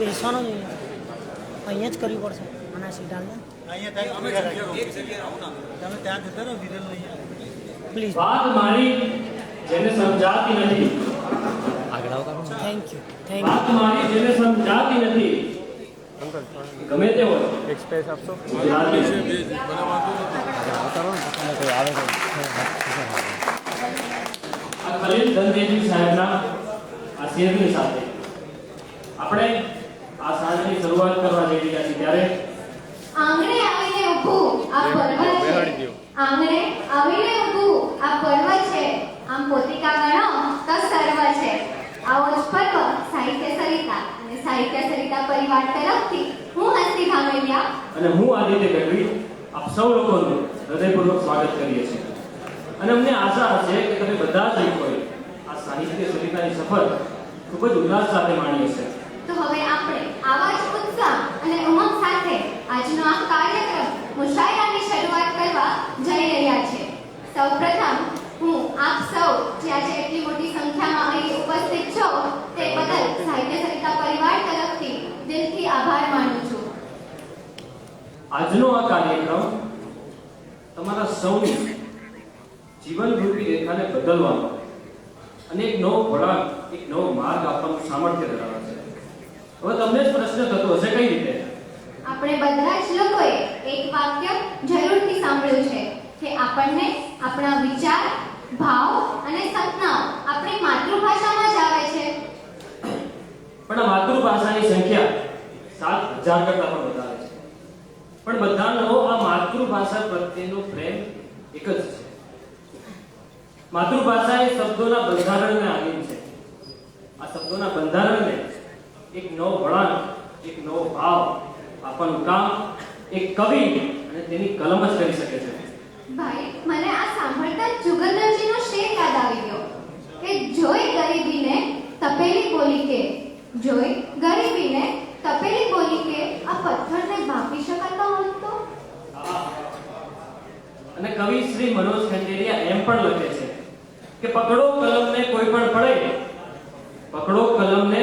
બેસવાનો જોઈએ, અહીંયા જ કરવી પડશે. અને સીટાને પ્લીઝ વાત મારી જેને સમજાતી નથી. Thank you. વાત મારી જેને સમજાતી નથી, ગમે તે હોય એક સ્પેસ આપશો. ખલીલ ધનતેજી સાહેબના આ શેરની સાથે આપણે આ સાંજની શરૂઆત કરવા જઈ રહ્યા છીએ. ત્યારે આંગણે આવીને ઊભું આ પર્વત છે, આંગણે આવીને ઊભું આ પર્વત છે, આમ પોતિકા ગણો તો સર્વ છે. આવો જ પર્વ સાહિત્ય સરિતા અને સાહિત્ય સરિતા પરિવાર તરફથી હું હસ્તી ભામલિયા અને હું આદિત્ય ગઢવી આપ સૌ લોકોનું હૃદયપૂર્વક સ્વાગત કરીએ છીએ. અને અમને આશા હશે કે તમે બધા જ લોકોએ આ સાહિત્ય સરિતાની સફર ખૂબ જ ઉલ્લાસ સાથે માણી હશે. તો હવે આપણે આવા જ ઉત્સાહ અને ઉમંગ સાથે આજનો આ કાર્યક્રમ મુશાયરાની શરૂઆત કરવા જઈ રહ્યા છે. સૌપ્રથમ હું આપ સૌ જે આજે એટલી મોટી સંખ્યામાં અહીં ઉપસ્થિત છો તે બદલ સાહિત્ય સરિતા પરિવાર તરફથી દિલથી આભાર માનું છું. આજનો આ કાર્યક્રમ તમારા સૌની જીવનરૂપી રેખાને બદલવાનો અને એક નવો વળાંક, એક નવો માર્ગ આપવાનું સામર્થ્ય ધરાવે છે. હવે તમને જ પ્રશ્ન થતો હશે, કઈ રીતે? આપણે બધા જ લોકોએ એક વાક્ય જરૂરથી સાંભળ્યું છે કે આપણને આપણા વિચાર, ભાવ અને સપનાઓ આપણી માતૃભાષામાં જ આવે છે. પણ આ માતૃભાષાની સંખ્યા 7,000 કરતા પણ વધારે છે. પણ બધાનો આ માતૃભાષા પ્રત્યેનો પ્રેમ એક જ છે. માતૃભાષા એ શબ્દોના બંધારણને આધીન છે. આ શબ્દોના બંધારણને એક નવો વળાંક, એક નવો ભાવ આપવાનું કામ એક કવિ અને તેની કલમ જ કરી શકે છે. ભાઈ, મને આ સાંભળતા જુગલજીનો શેર યાદ આવી ગયો કે જોઈ ગરીબીને તપેલી બોલી કે, જોઈ ગરીબીને તપેલી બોલી કે આ પથ્થરને બાફી શકાતો હોત તો. અને કવિ શ્રી મનોજ ખંડેરિયા એમ પણ લખે છે કે પકડો કલમને કોઈ પણ પડે, પકડો કલમને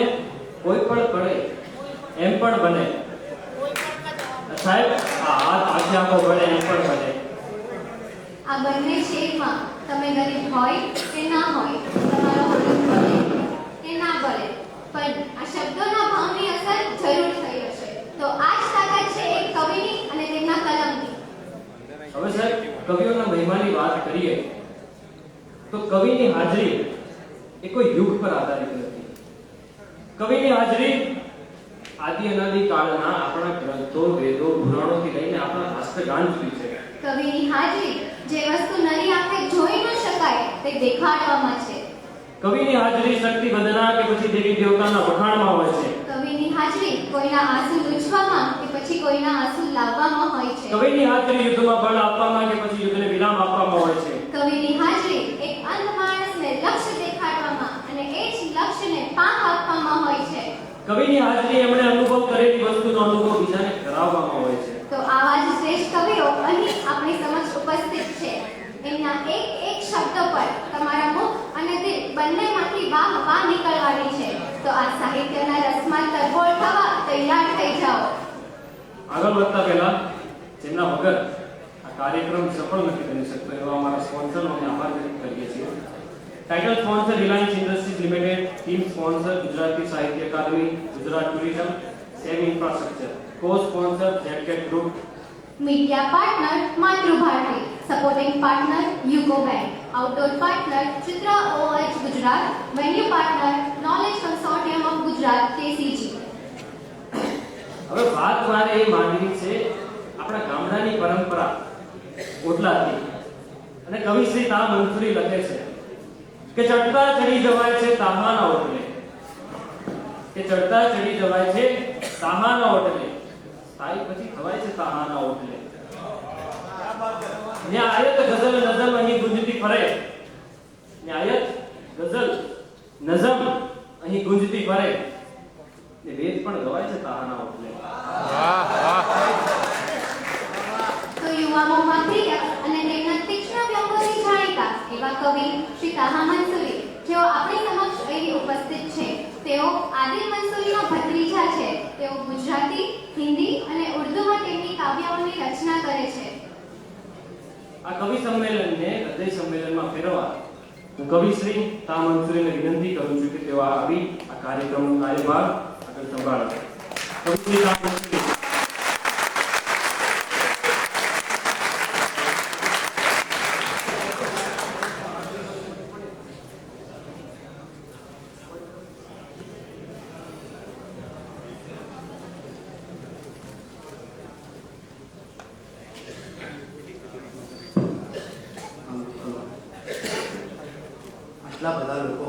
કોઈ પણ પડે એમ પણ બને. સાહેબ, આ હાથ આખો પડે એમ પણ બને. આ બંને શેરમાં તમે ગરીબ હોય કે ના હોય, તમારો હૃદય બળે કે ના બળે, પણ આ શબ્દોના ભાવની અસર જરૂર થઈ હશે. તો આ જ તાકાત છે એક કવિની અને તેમના કલમની. હવે સાહેબ, કવિઓના મહિમાની વાત કરીએ તો કવિની હાજરી એ કોઈ યુગ પર આધારિત નથી. કવિની હાજરી આદિ અનાદિ કાળના આપણા ગ્રંથો, વેદો, પુરાણોથી લઈને આપણા રાષ્ટ્રગાન સુધી છે. કવિની હાજરી જે વસ્તુ નરી આંખે જોઈ ન શકાય તે દેખાડવામાં છે. કવિની હાજરી શક્તિ વંદના કે પછી દેવી દેવતાના વખાણમાં હોય છે. કવિની હાજરી કોઈના આંસુ લૂછવામાં કે પછી કોઈના આંસુ લાવવામાં હોય છે. કવિની હાજરી યુદ્ધમાં બળ આપવામાં કે પછી યુદ્ધને વિરામ આપવામાં હોય છે. કવિની હાજરી એક અંધ માણસને લક્ષ્ય દેખાડવામાં અને એ જ લક્ષ્યને પાંખ આપવામાં હોય છે. કવિની હાજરી એમણે અનુભવ કરેલી વસ્તુનો અનુભવ બીજાને કરાવવામાં હોય છે. તો આવા જ શ્રેષ્ઠ કવિઓ અહીં આપણી સમક્ષ ઉપસ્થિત છે. એમના એક એક શબ્દ પર તમારા મુખ અને દિલ બંનેમાંથી વાહ વાહ નીકળવાની છે. તો આ સાહિત્યના રસમાં તરબોળ થવા તૈયાર થઈ જાઓ. આગળ વધતા પહેલા જેમના વગર આ કાર્યક્રમ સફળ નથી બની શકતો એવા અમારા સ્પોન્સરનો આભાર વ્યક્ત કરીએ છીએ. Title sponsor Reliance industries limited, team sponsor Gujarati Sahitya Akademi, Gujarat tourism, Sam infrastructure, co sponsor ઝેડકેટ group, media partner Matrubharti, supporting partner UCO bank, outdoor partner Chitra OH Gujarat, venue partner knowledge consortium of Gujarat KCG. હવે વાત મારે એ માંડવી છે આપણા ગામડાની પરંપરા ઓટલાથી. અને કવિ શ્રી તા મંસૂરી લખે છે કે ચડતા ચડી જવાય છે તાહાના ઓટલે, કે ચડતા ચડી જવાય છે તાહાના ઓટલે, સ્થાયી પછી થવાય છે તાહાના ઓટલે. ન્યાયત ગઝલ નઝલ અહીં ગુંજતી ફરે, ન્યાયત કવિ શ્રી તાહા મંસૂરી, જેઓ આપણી સમક્ષ અહીં ઉપસ્થિત છે. તેઓ આદિલ મંસૂરીના ભત્રીજા છે. તેઓ ગુજરાતી, હિન્દી અને ઉર્દુમાં તેમની કાવ્યોની રચના કરે છે. આ કવિ સંમેલનને હૃદય સંમેલનમાં ફેરવવા હું કવિ શ્રી તાહા મંસૂરીને વિનંતી કરું છું કે તેઓ આવી આ કાર્યક્રમનો કાર્યભાર આગળ સંભાળે. કવિ શ્રી તાહા મંસૂરી. આટલા બધા લોકો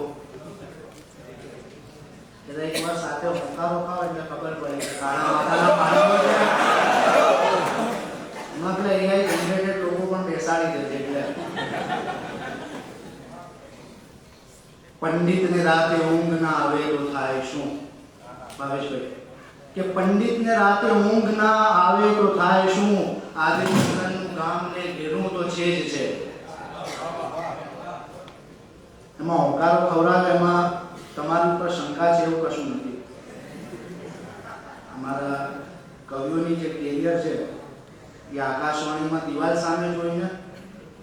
એટલે એક વાર સાથે હોકારો ખાવ એટલે ખબર પડે કે કાળા માથાના પાણીઓ છે. એમાં પેલા AI જનરેટેડ લોકો પણ બેસાડી દે એટલે પંડિતને રાતે ઊંઘ ના આવે તો થાય શું? ભાવેશભાઈ કે પંડિતને રાતે ઊંઘ ના આવે તો થાય શું? આદિમનું ગામને ઘેરું તો છે જ છે. એમાં હોકારો ખવડાવે એમાં તમારી ઉપર શંકા છે એવું કશું નથી. અમારા કવિઓની જે કેરિયર છે એ આકાશવાણીમાં દિવાલ સામે જોઈને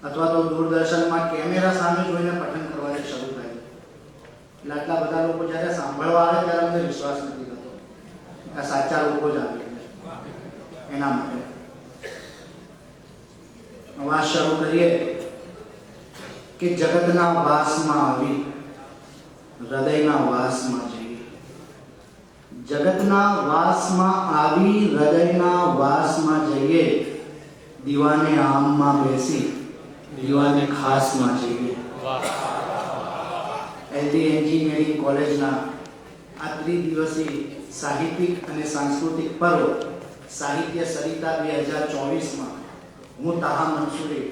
અથવા તો દૂરદર્શનમાં કેમેરા સામે જોઈને પઠન કરવાની શરૂ થાય. એટલે આટલા બધા લોકો જ્યારે સાંભળવા આવે ત્યારે અમને વિશ્વાસ નથી થતો આ સાચા લોકો જ આવે. એના માટે વાત શરૂ કરીએ કે જગતના વાસમાં આવી હૃદયના વાસમાં જઈએ. જગતના વાસમાં આવી હૃદયના વાસમાં જઈએ. દીવાને આમમાં બેસી દીવાને ખાસમાં જઈએ. એલડી એન્જિનિયરિંગ કોલેજના આ ત્રિદિવસીય સાહિત્યિક અને સાંસ્કૃતિક પર્વ સાહિત્ય સરિતા 2024માં હું તાહા મંસૂરી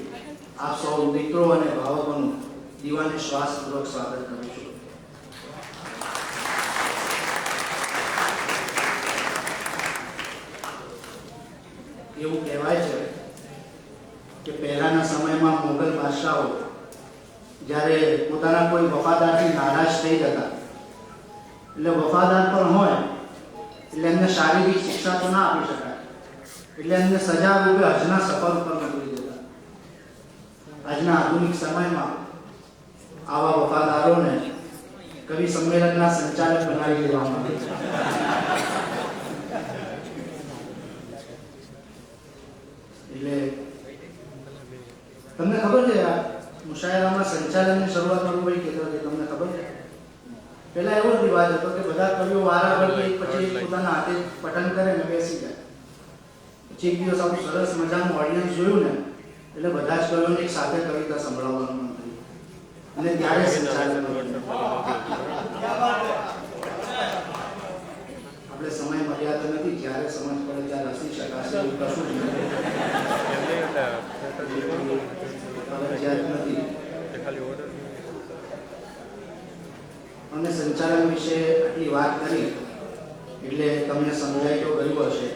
આપ સૌ મિત્રો અને ભાવકોનું દીવાને શ્વાસપૂર્વક સ્વાગત કરું છું. એવું કહેવાય છે કે પહેલાના સમયમાં મોગલ બાદશાહો જ્યારે પોતાના કોઈ વફાદારથી નારાજ થઈ જતા એટલે વફાદાર પણ હોય એટલે એમને શારીરિક શિક્ષા તો ના આપી શકાય એટલે એમને સજા રૂપે હજના સફર ઉપર મોકલી દેતા. આજના આધુનિક સમયમાં આવા વફાદારોને કવિ સંમેલનના સંચાલક બનાવી દેવામાં આવે છે. એટલે તમને ખબર છે આ મુશાયરામાં સંચાલનની શરૂઆત ભાઈ કહેતો કે તમને ખબર છે પહેલા એવો રિવાજ હતો કે બધા કવિઓ વારાફરતી એક પછી પોતાના હાથે પઠન કરે ને બેસી જાય. પછી એક દિવસ આવું સરસ મજાનું ઓડિયન્સ જોયું ને એટલે બધા જ કવિઓને એક સાથે કવિતા સંભળાવવાનું મન થયું અને ત્યારે સંચાલન આપણે સમય મર્યાદા નથી. જ્યારે સમજ પડે ત્યારે હસી શકાશે એવું કશું જ નથી. અને સંચાલન વિશે આટલી વાત કરી એટલે તમને સમજાય તો ગયું હશે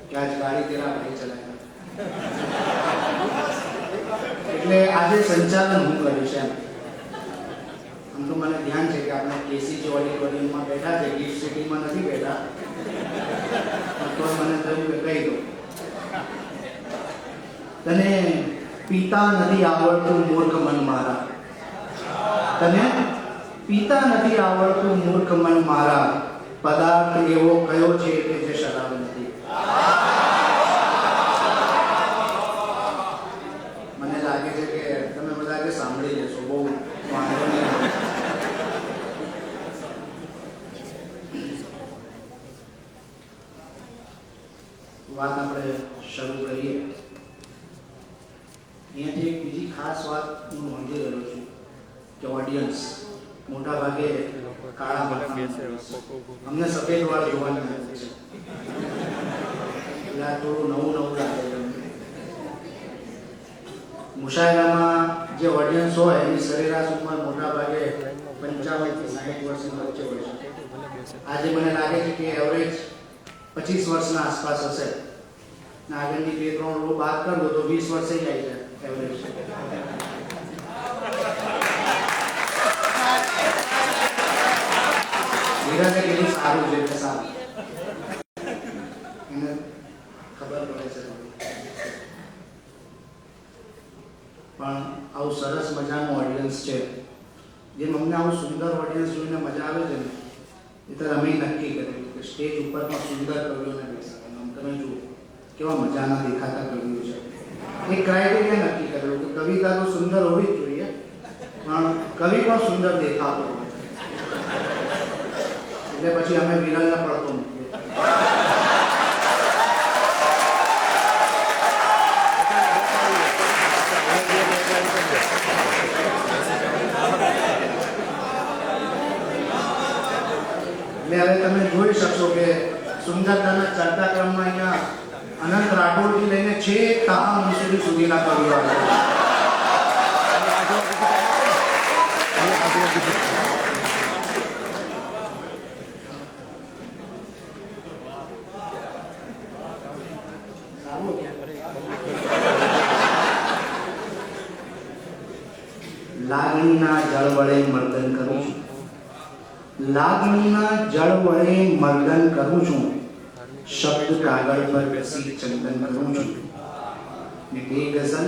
કે આજ ગાડી તેરા ભાઈ ચલાવ્યા. એટલે આજે સંચાલન હું કરીશ. આમ તો મને ધ્યાન છે કે આપણે કેસી ઓડિટોરિયમમાં બેઠા છે, ગિફ્ટ સિટીમાં નથી બેઠા. તો મને થયું કે કહી દો તને પિતા નથી આવડતું મૂર્ખ મન મારા. તને પિતા નથી આવડતું મૂર્ખ મન મારા. પદાર્થ એવો કયો છે કે જે શરાબ નથી. મને લાગે છે કે તમે બધા કે સાંભળી લેશો. બહુ વાંધો નહીં. વાત આપણે શરૂ કરીએ. અહીંયાથી એક બીજી ખાસ વાત હું નોંધી રહ્યો છું કે ઓડિયન્સ મોટા ભાગે કાળા માથાના અમને સફેદ વાળ જોવાનું મળે છે. એટલે આ થોડું નવું લાગે છે. મુશાયરામાં જે ઓડિયન્સ હોય એની સરેરાશ ઉંમર મોટા ભાગે 55 થી 60 વર્ષની વચ્ચે હોય છે. આજે મને લાગે છે કે એવરેજ 25 વર્ષના આસપાસ હશે. આગળની 2-3 રો બાદ કરી દો તો 20 વર્ષે જ આવી જાય એવરેજ. વિરાજે કીધું સારું છે એટલે સારું. એને ખબર પડે છે. પણ આવું સરસ મજાનું ઓડિયન્સ છે. જેમ અમને આવું સુંદર ઓડિયન્સ જોઈને મજા આવે છે ને, એ તો અમે નક્કી કરેલું કે સ્ટેજ ઉપર પણ સુંદર કવિઓને બેસાડવાનું. તમે જુઓ કેવા મજાના દેખાતા કવિઓ છે. એક ક્રાઇટેરિયા નક્કી કરેલું કે કવિતા તો સુંદર હોવી જ જોઈએ, પણ કવિ પણ સુંદર દેખાતો હોય. એટલે પછી અમે વિરલને પડતો મૂકીએ. એટલે હવે તમે જોઈ શકશો કે સુંદરતાના ચડતા ક્રમમાં અહીંયા અનંત રાઠોડથી લઈને છેક તાહા મુનશી સુધીના કવિઓ આવે છે. લાગણીના જળ વડે મર્દન કરું છું. લાગણીના જળ વડે મર્દન કરું છું. શબ્દ કાગળ પર ઘસી ચંદન કરું છું. ને બે ગઝલ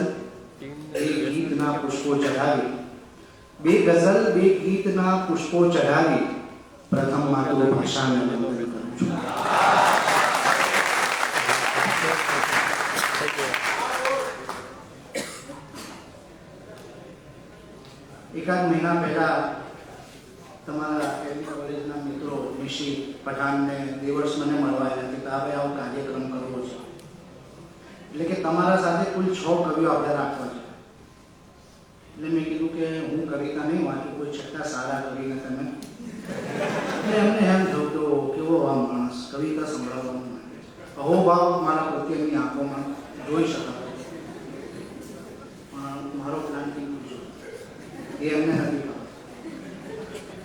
બે ગીતના પુષ્પો ચઢાવી, બે ગઝલ બે ગીતના પુષ્પો ચઢાવી પ્રથમ માતૃભાષાને વંદન કરું છું. એકાદ મહિના પહેલા તમારા એલબી કોલેજના મિત્રો નિશી પઠાણને દિવસ મને મળવા આવ્યા કે હવે આવો કાર્યક્રમ કરવો છે, એટલે કે તમારા સાથે કુલ 6 કવિઓ આપણે રાખવા છે. એટલે મેં કીધું કે હું કવિતા નહીં વાંચું, કોઈ છઠ્ઠા સારા કવિને તમે. એટલે એમને એમ થયું તો કેવો આ માણસ કવિતા સંભળાવવાનું માંગે છે. અહોભાવ મારા પ્રત્યેની આંખોમાં જોઈ શકાતો, પણ મારો પ્લાન કેવું છે એ એમને નથી ખબર.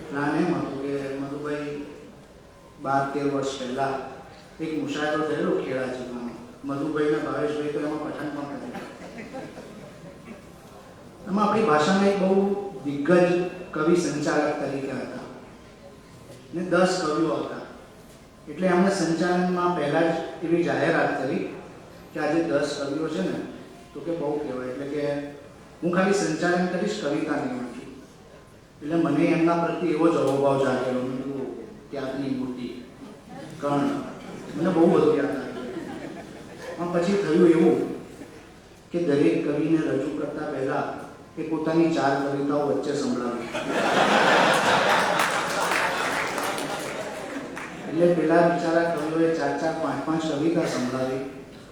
પ્લાન એમ હતું કે મધુભાઈ 12-13 વર્ષ પહેલા એક મુશાયરો થયેલો ખેડા જિલ્લામાં. મધુભાઈ ને ભાવેશભાઈ તો એમાં પઠાણ પણ નથી. એમાં આપણી ભાષાના એક બહુ દિગ્ગજ કવિ સંચાલક તરીકે હતા ને 10 કવિઓ હતા. એટલે એમણે સંચાલનમાં પહેલા જ એવી જાહેરાત કરી કે આજે 10 કવિઓ છે ને તો કે બહુ કહેવાય, એટલે કે હું ખાલી સંચાલન કરીશ, કવિતા નહીં વાંચું. એટલે મને એમના પ્રત્યે એવો જ અહોભાવ જાગેલો. મેં કીધું ત્યાગની મૂર્તિ કર્ણ મને બહુ બધું યાદ આવ્યું. પણ પછી થયું એવું કે દરેક કવિને રજૂ કરતા પહેલા એ પોતાની 4 કવિતાઓ વચ્ચે સંભળાવી. એટલે પેલા બિચારા કવિઓએ 4-4, 5-5 કવિતા સંભળાવી.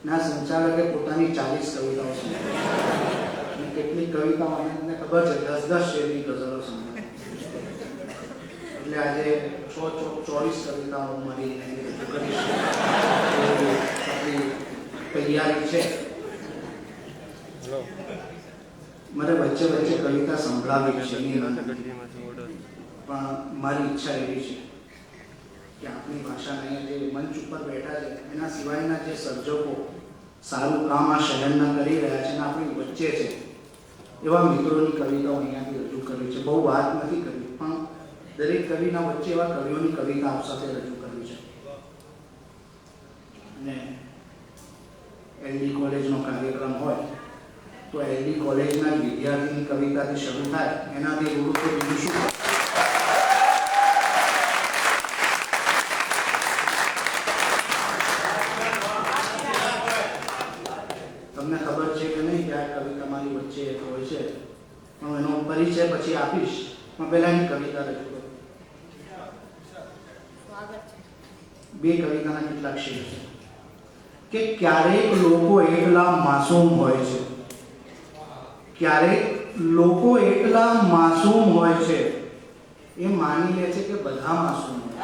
ના સંચાલકે પોતાની 40 કવિતાઓ સંભળાવી. કેટલીક કવિતાઓ મને ખબર છે 10-10 શેરની ગઝલો સંભળાવી. એટલે આજે 24 કવિતાઓ મારી રજૂ કરીશ. આપણી તૈયારી છે. મારે વચ્ચે વચ્ચે કવિતા સંભળાવી છે, પણ મારી ઈચ્છા એવી છે કે આપણી ભાષાના અહીંયા જે મંચ ઉપર બેઠા છે એના સિવાયના જે સર્જકો સારું કામ આ શહેરના કરી રહ્યા છે અને આપણી વચ્ચે છે એવા મિત્રોની કવિતાઓ અહીંયાથી રજૂ કરવી છે. બહુ વાત નથી કરવી, પણ દરેક કવિના વચ્ચે એવા કવિઓની કવિતા આપ સાથે રજૂ કરવી છે. અને એલડી કોલેજનો કાર્યક્રમ હોય તો એલડી કોલેજના વિદ્યાર્થીની કવિતાથી શરૂ થાય, એનાથી રૂડું તો બીજું શું. તમને ખબર છે કે નહીં કે આ કવિતા મારી વચ્ચે હોય છે, હું એનો પરિચય પછી આપીશ, પણ પહેલા એની કવિતા રજૂ કરું. 2 કવિતાના કેટલાક શેર છે કે ક્યારેક લોકો એટલા માસૂમ હોય છે, ક્યારેક લોકો એટલા માસૂમ હોય છે એ માની લે છે કે બધા માસૂમ હોય.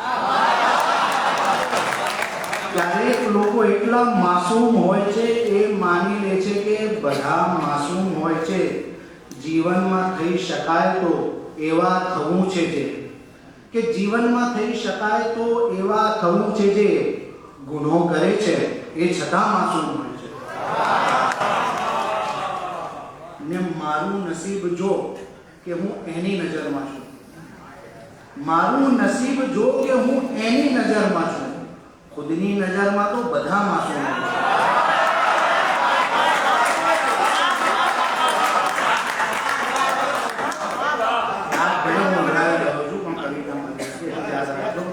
ક્યારેક લોકો એટલા માસૂમ હોય છે એ માની લે છે કે બધા માસૂમ હોય છે. જીવનમાં થઈ શકાય તો એવા થવું છે જે, કે જીવનમાં થઈ શકાય તો એવા થવું છે જે ગુનો કરે છે એ છતાં માસૂમ હોય છે. ને મારું નસીબ જો કે હું એની નજરમાં છું, મારું નસીબ જો કે હું એની નજરમાં છું, ખુદની નજરમાં તો બધા માસૂમ છે. આ ઘણો મોઢાવી રહ્યો છું પણ કવિતામાં યાદ રાખજો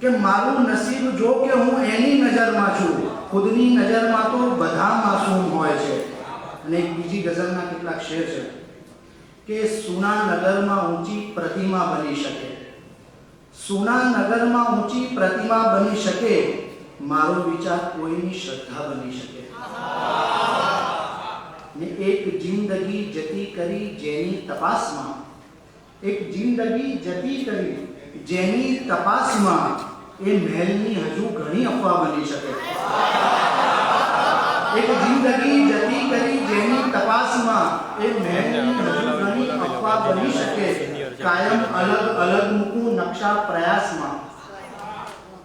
કે મારું નસીબ જો કે હું એની નજરમાં છું, ખુદની નજરમાં તો બધા માસૂમ હોય છે. અને એક બીજી ગઝલના કેટલાક શેર છે કે સુના નગરમાં ઊંચી પ્રતિમા બની શકે, સુના નગરમાં ઊંચી પ્રતિમા બની શકે, મારો વિચાર કોઈની શ્રદ્ધા બની શકે. ને એક જિંદગી જતી કરી જેની તપાસમાં, એક જિંદગી જતી કરી જેની તપાસમાં એ મહેલની હજુ ઘણી અફવા બની શકે. એક જિંદગી જતી કરી જેની તપાસમાં એ મહેલની હજુ ઘણી અફવા બની શકે. કાયમ અલગ અલગ મૂકું નકશા પ્રયાસમાં,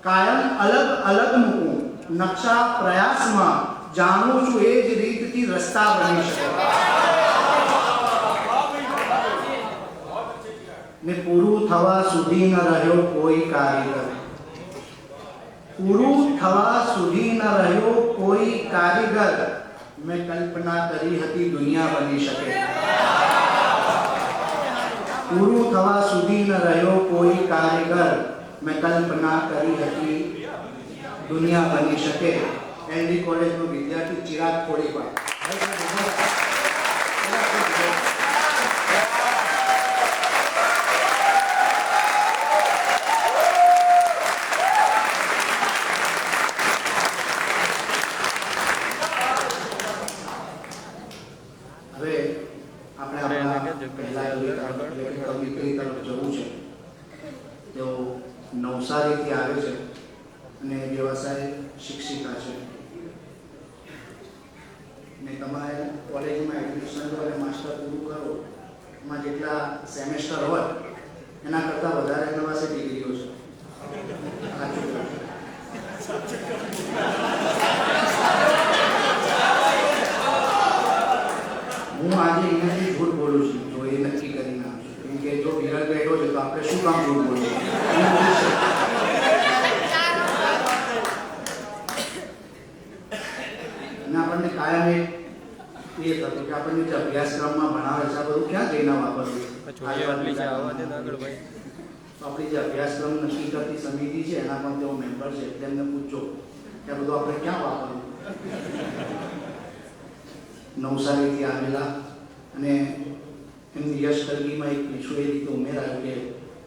કાયમ અલગ અલગ મૂકું નકશા પ્રયાસમાં, જાણું છું એ જ રીતથી રસ્તા બની શકે. ને પૂરું થવા સુધી ન રહ્યો કોઈ કારીગર, પૂરું થવા સુધી ન રહ્યો કોઈ કારીગર, મેં કલ્પના કરી હતી દુનિયા બની શકે. પૂરું થવા સુધી ન રહ્યો કોઈ કારીગર, મેં કલ્પના કરી હતી દુનિયા બની શકે. એનડી કોલેજનો વિદ્યાર્થી ચિરાગ ખોડીપા. હવે આપણે કવિત્રી તરફ જવું છે. તેઓ નવસારીથી આવે છે અને વ્યવસાય શિક્ષિકા છે. ને તમારે કોલેજમાં એડમિશન લો અને માસ્ટર પૂરું કરો, એમાં જેટલા સેમેસ્ટર હોય એના કરતાં વધારે એના પાસે ડિગ્રીઓ છે. હું આજે એનાથી જૂઠ બોલું છું, જો એ નક્કી કરી નાખું, કેમ કે જો વિરલ બેઠો છે તો આપણે શું કામ જૂઠ બોલવું. અને આપણને કાયમ એ થતું કે આપણને જે અભ્યાસક્રમમાં ભણાવે છે આ બધું ક્યાં જઈને વાપરવું. આપણી જે અભ્યાસક્રમ નક્કી કરતી સમિતિ છે એના પણ તેઓ મેમ્બર છે, તેમને પૂછજો કે આ બધું આપણે ક્યાં વાપરવું. નવસારીથી આવેલા અને એમની યશ તરગીમાં એક પીછું એ રીતે ઉમેરાયું કે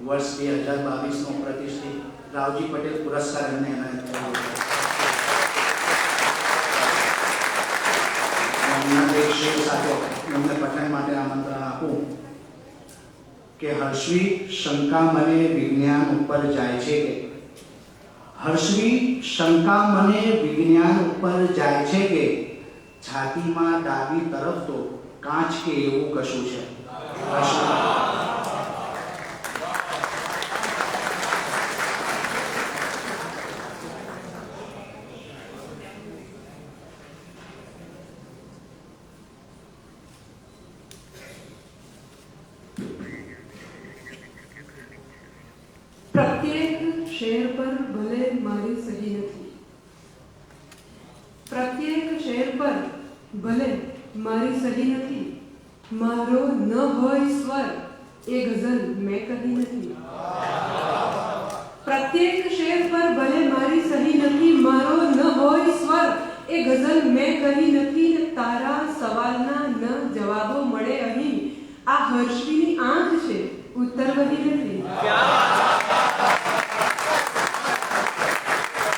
વર્ષ 2022નો પ્રતિષ્ઠિત રાવજી પટેલ પુરસ્કાર એમને એનાયત કર્યો. એમને પઠન માટે આમંત્રણ આપું કે હર્ષવી શંકા મને વિજ્ઞાન ઉપર જાય છે કે, હર્ષવી શંકા મને વિજ્ઞાન ઉપર જાય છે કે, છાતીમાં ડાબી તરફ તો કાંચ કે એવું કશું છે. પ્રત્યેક શેર પર ભલે મારી સહી નથી, પ્રત્યેક શેર પર ભલે મારી સહી નથી, મારો ન હોય સ્વર એ ગઝલ મેં કહી નથી. પ્રત્યેક શેર પર ભલે મારી સહી નથી, મારો ન હોય સ્વર એ ગઝલ મેં કહી નથી. તારા સવાલના ન જવાબો મળે અહીં, આ હર્ષવીની આંખ છે ઉત્તર વહી નથી.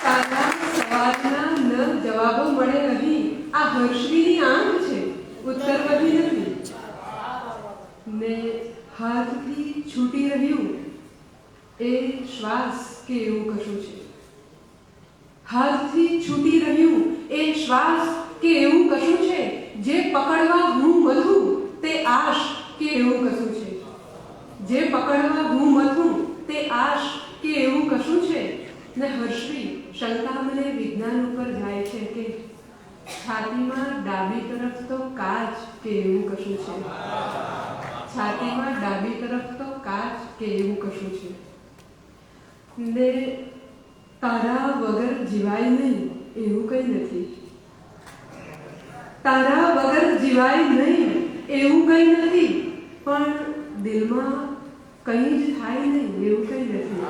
તારા સવાલના ન જવાબો મળે અહીં, આ હર્ષવીની આંખ છે ઉત્તર વહી નથી. ને હાથથી છૂટી રહ્યું એ શ્વાસ કે એવું કશું છે, હાથથી છૂટી રહ્યું એ શ્વાસ કે એવું કશું છે, જે પકડવા હું મથું તે આશ કે એવું કશું છે, જે પકડવા હું મથું તે આશ કે એવું કશું છે. ને હર્ષવી શંકા મને વિજ્ઞાન ઉપર જાય છે કે, છાતીમાં ડાબી તરફ તો કાચ કે એવું કશું છે, છાતીમાં ડાબી તરફ તો કાચ કે એવું કશું છે ને તારા વગર જીવાય નહીં એવું કંઈ નથી. તારા વગર જીવાય નહીં એવું કંઈ નથી, પણ દિલમાં કંઈ જ થાય નહીં એવું કંઈ નથી.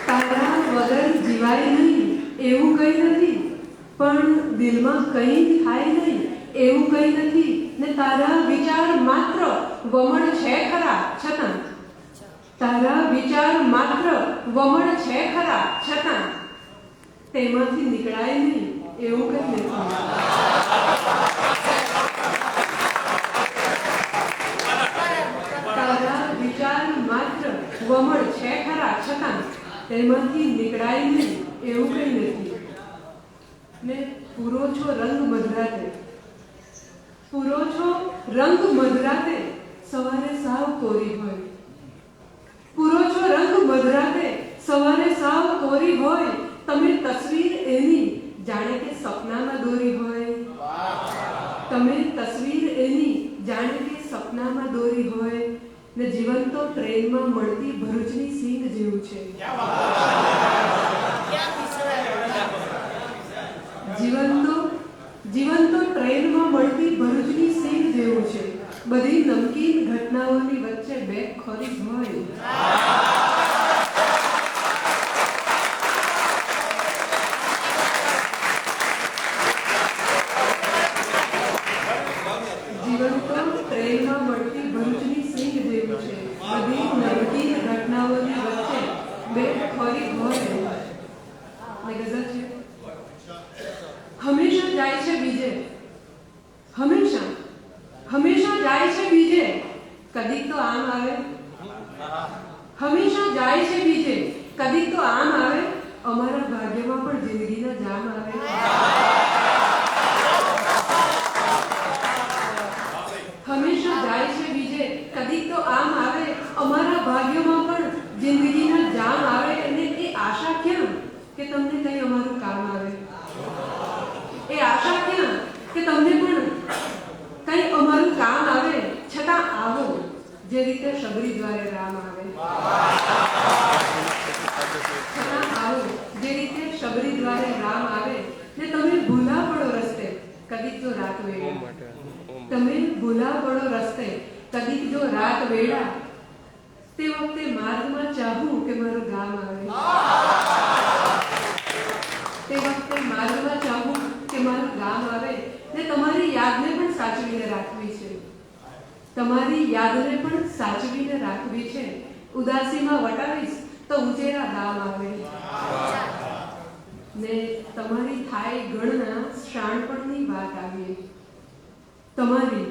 તારા વગર જીવાય નહીં એવું કંઈ નથી, પણ દિલમાં કંઈ જ થાય નહીં એવું કંઈ નથી. ને તારા વિચાર માત્ર વમળ છે ખરા છતાં, તારા વિચાર માત્ર વમળ છે ખરા છતાં તેમાંથી નીકળાય નહીં એવું કંઈ નથી. તારા વિચાર માત્ર વમળ છે ખરા છતાં તેમાંથી નીકળાય નહીં એવું કંઈ નથી. ને પૂરો છો રંગ મધરાતે, પૂરો છો રંગ મધરાતે સવારે સાવ કોરી હોય. પૂરો છો રંગ મધરાતે સવારે સાવ કોરી હોય. તમે તસવીર એની જાણે કે સપનામાં દોરી હોય. તમે તસવીર એની જાણે કે સપનામાં દોરી હોય. ને જીવન તો ટ્રેનમાં મળતી ભરૂચની સીંગ જેવું છે. જીવન તો ટ્રેનમાં મળતી ભરૂચની સીંગ જેવું છે. બધી નમકીન ઘટનાઓની વચ્ચે બે ખોરી હોય. જીવન તો ટ્રેનમાં મળતી ભરૂચની સીંગ જેવું છે. બધી નમકીન ઘટનાઓની વચ્ચે બે ખોરી હોય. ગઝલ છે. હંમેશા જાય છે બીજે, હંમેશા જાય છે બીજે, કદીક તો આમ આવે. હંમેશા જાય છે બીજે, કદીક તો આમ આવે. અમારા ભાગ્યમાં પણ જિંદગીના જામ આવે. હંમેશા જાય છે બીજે, કદીક તો આમ આવે. અમારા ભાગ્યમાં પણ જિંદગીના જામ આવે. અને એ આશા ક્યાં કે તમને કઈ અમારું કામ આવે. એ આશા ક્યાં કે તમને પણ કઈ અમારું કામ આવે. છતાં આવો જે રીતે શબરી દ્વારે રામ આવે. છતાં આવો જે રીતે શબરી દ્વારે રામ આવે. ને તમે ભૂલા પડો રસ્તે કદીક જો રાત વેળા. તમે ભૂલા પડો રસ્તે કદીક જો રાત વેળા. તે વખતે માર્ગમાં ચાહું કે મારું ગામ આવે. તે વખતે માર્ગમાં ચાહું કે મારું ગામ આવે. ને તમારી યાદને પણ સાચવીને રાખવી છે. તમારી યાદને પણ સાચવીને રાખવી છે. ઉદાસીમાં વટાવીશ તો ઉજેરા ગામ આવે. ને તમારી થાય ગણના શાણપણની વાત આવીએ. તમારી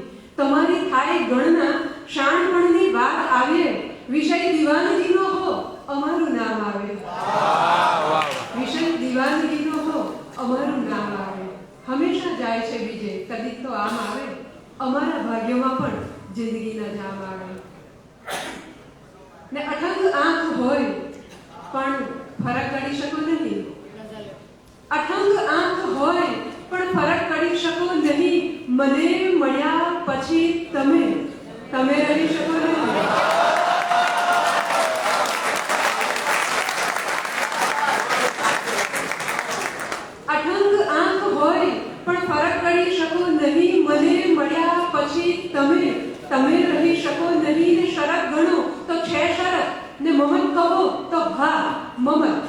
થાય ગણના શાણપણની વાત આવીએ. વિષય દીવાનગીનો હો અમારું નામ આવે. વિષય દીવાનગીનો હો અમારું નામ આવે. હંમેશા જાય છે બીજે, કદીક તો આમ આવે. અમારા ભાગ્યમાં પણ જિંદગીના જામ આવે. ને અઠંગ આંખ હોય પણ ફરક કરી શકો નહીં. અઠંગ આંખ હોય પણ ફરક કરી શકો નહીં. મને મળ્યા પછી તમે રહી શકો નહીં. અઠંગ આંખ હોય પણ ફરક કરી શકો નહીં. મને મળ્યા પછી તમે રહી શકો નહીં. ને શરત ગણો તો છે શરત, ને મમત કહો તો હા મમત.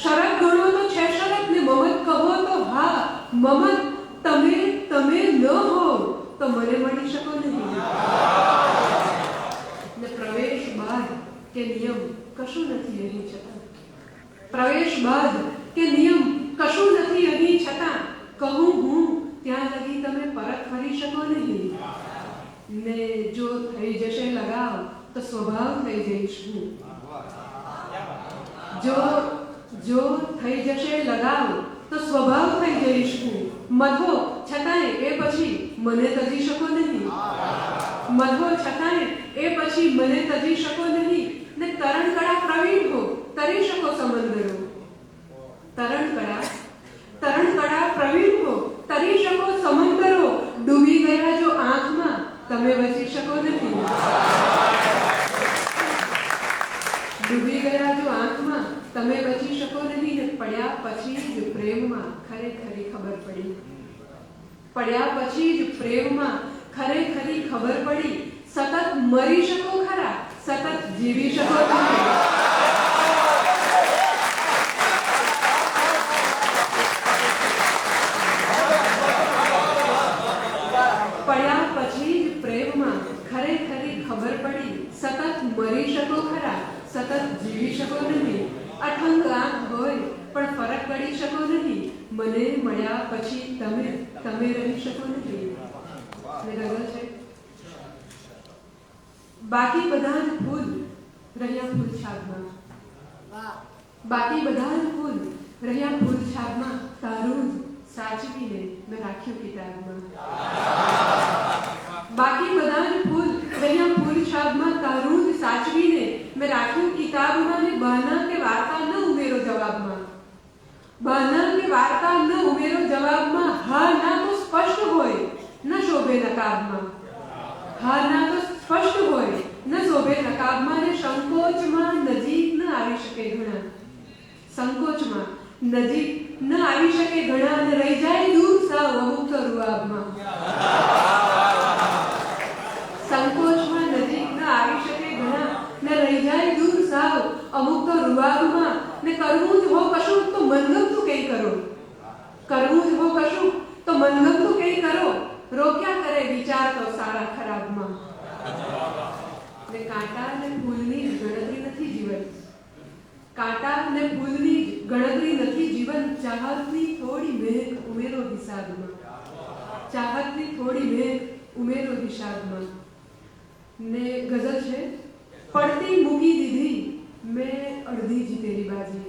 શરત ગણો તો છે શરત, ને મમત કહો તો હા મમત. તમે ન હો તો મને મળી શકો નહીં. ને પ્રવેશ બાદ કે નિયમ કશું નથી અહીં છતાં. પ્રવેશ બાદ કે નિયમ કશું નથી અહીં છતાં. કહું હું ત્યાં લગી તમે પરત ફરી શકો નહીં. ને જો થઈ જશે લગાવ તો સ્વભાવ થઈ જઈશ હું. જો થઈ જશે લગાવ તો સ્વભાવ થઈ જઈશ હું. મધો છતાંય એ પછી મને તજી શકો નહીં. મધો છતાંય એ પછી મને તજી શકો નહીં. ને તરણકળા પ્રવીણ હો તરી શકો સમંદરો. તરણકળા પ્રવીણ હો તરી શકો સમંદરો. ડૂબી ગયા તમે બચી શકો નથી. ડૂબી ગયા જો આંખમાં તમે બચી શકો નહીં. ને પડ્યા પછી જ પ્રેમમાં ખરેખરી ખબર પડી. પડ્યા પછી જ પ્રેમમાં ખરેખરી ખબર પડી. સતત મરી શકો ખરા, સતત જીવી શકો નહીં. પડ્યા પછી જ પ્રેમમાં ખરેખરી ખબર પડી. સતત મરી શકો ખરા, સતત જીવી શકો નહીં. અઠંગ આંખ હોય પણ ફરક પડી શકો નહીં. મને મળ્યા પછી તમે રહી શકો નહીં. ને ગઝલ છે, બાકી બધા જ ફૂલ રહ્યા ફૂલ છાબમાં. બાકી બધા જ ફૂલ રહ્યા ફૂલ છાબમાં. તારું જ સાચવીને મેં રાખ્યું કિતાબમાં. બાકી બધા જ ફૂલ રહ્યા ફૂલ છાબમાં. તારું જ સાચવીને મેં રાખ્યું કિતાબમાં. ને બહાના કે વાર્તા ન ઉમેરો જવાબમાં. બહાના કે વાર્તા ન ઉમેરો જવાબમાં. હા ના તો સ્પષ્ટ હોય ન શોભે નકાબમાં. હા ના તો સ્પષ્ટ હોય ન શોભે નકાબમાં. ને સંકોચમાં નજીક ન આવી શકે ઘણા. સંકોચમાં નજીક ન આવી શકે ઘણા. ને રહી જાય દૂર સાવ અમુક તો રૂઆબમાં. સંકોચમાં નજીક ન આવી શકે ઘણા. ને રહી જાય દૂર સાવ અમુક તો રૂઆબમાં. ને કરવું જ હો કશું તો મનગમતું કંઈ કરો. કરવું જ હો કશું તો મનગમતું કંઈ કરો. રોક્યા કરે વિચાર તો સારા ખરાબમાં. ને કાંટા ને ફૂલની ગણતરી નથી જીવન. કાંટા ને ફૂલની ગણતરી નથી જીવન. ચાહતની થોડી મહેક ઉમેરો હિસાબમાં. ચાહતની થોડી મહેક ઉમેરો હિસાબમાં. ને ગઝલ છે, પડતી મૂકી દીધી મેં અડધી જીતેલી બાજી.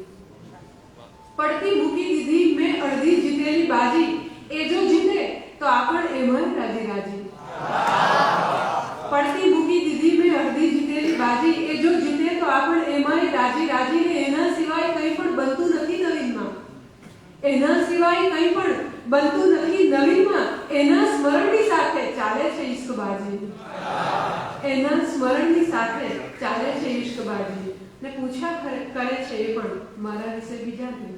પડતી મૂકી દીધી મેં અડધી જીતેલી બાજી. એ જો જીતે તો આપણ એમાં રાજી રાજી. પડતી મૂકી દીધી મેં અડધી જીતેલી બાજી. એ જો જીતે તો આપણ એમાં રાજી રાજી. ને એના સિવાય કંઈ પણ બનતું નથી નવીનમાં. એના સિવાય કંઈ પણ બનતું નથી નવીનમાં. એના સ્મરણની સાથે ચાલે છે ઈશ્કબાજી. એના સ્મરણની સાથે ચાલે છે ઈશ્કબાજી. ને પૂછ્યા કરે છે એ પણ મારા વિશે બીજાને.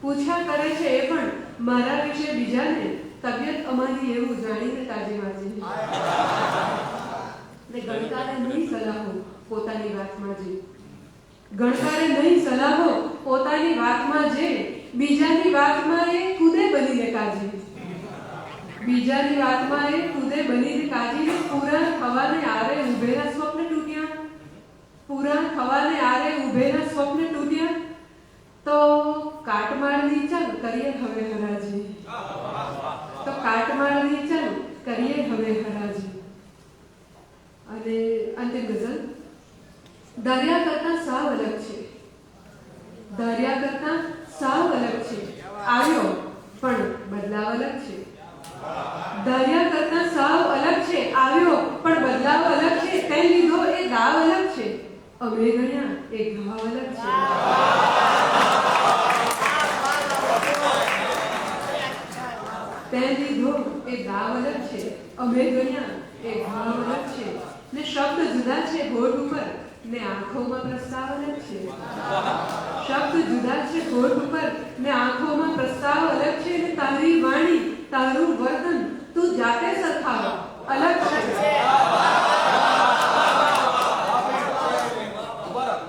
પૂછ્યા કરે છે એ પણ મારા વિશે બીજાને. તબિયત અમારી એવું જાણીને તાજીબાજી. ને ગણકારે નહીં સલાહો પોતાની વાતમાં જે. ગણકારે નહીં સલાહો પોતાની વાતમાં જે. બીજાની વાતમાં એ ખુદે બનીને કાજી. બીજાની વાતમાં એ ખુદે બનીને કાજી. પૂરા થવાને આરે ઉભેલા સ્વપ્ન તૂટ્યા. પૂરા થવાને આરે ઉભેલા સ્વપ્ન તૂટ્યા. તો કાટમાળની ચાલ કરીએ હવે હરાજી. તો કાટમાળની ચાલ કરીએ હવે હરાજી. અને અંતિમ ગઝલ, દરિયા કરતા સાવ અલગ છે. દરિયા કરતા સાવ અલગ છે. આવ્યો પણ બદલાવ અલગ છે. દરિયા કરતા સાવ અલગ છે. આવ્યો પણ બદલાવ અલગ છે. તે લીધો એ દાવ અલગ છે. અમે ગણ્યા એ ઘાવ અલગ છે. તે લીધો એ દાવ અલગ છે. અમે ગણ્યા એ ઘાવ અલગ છે. ને શબ્દ જુદા છે હોઠ ઉપર ને આંખોમાં પ્રસ્તાવ અલગ છે. શબ્દ જુદા છે હોઠ ઉપર ને આંખોમાં પ્રસ્તાવ અલગ છે. ને તારી વાણી તારું વર્તન તું જાતે સરખાવ અલગ છે.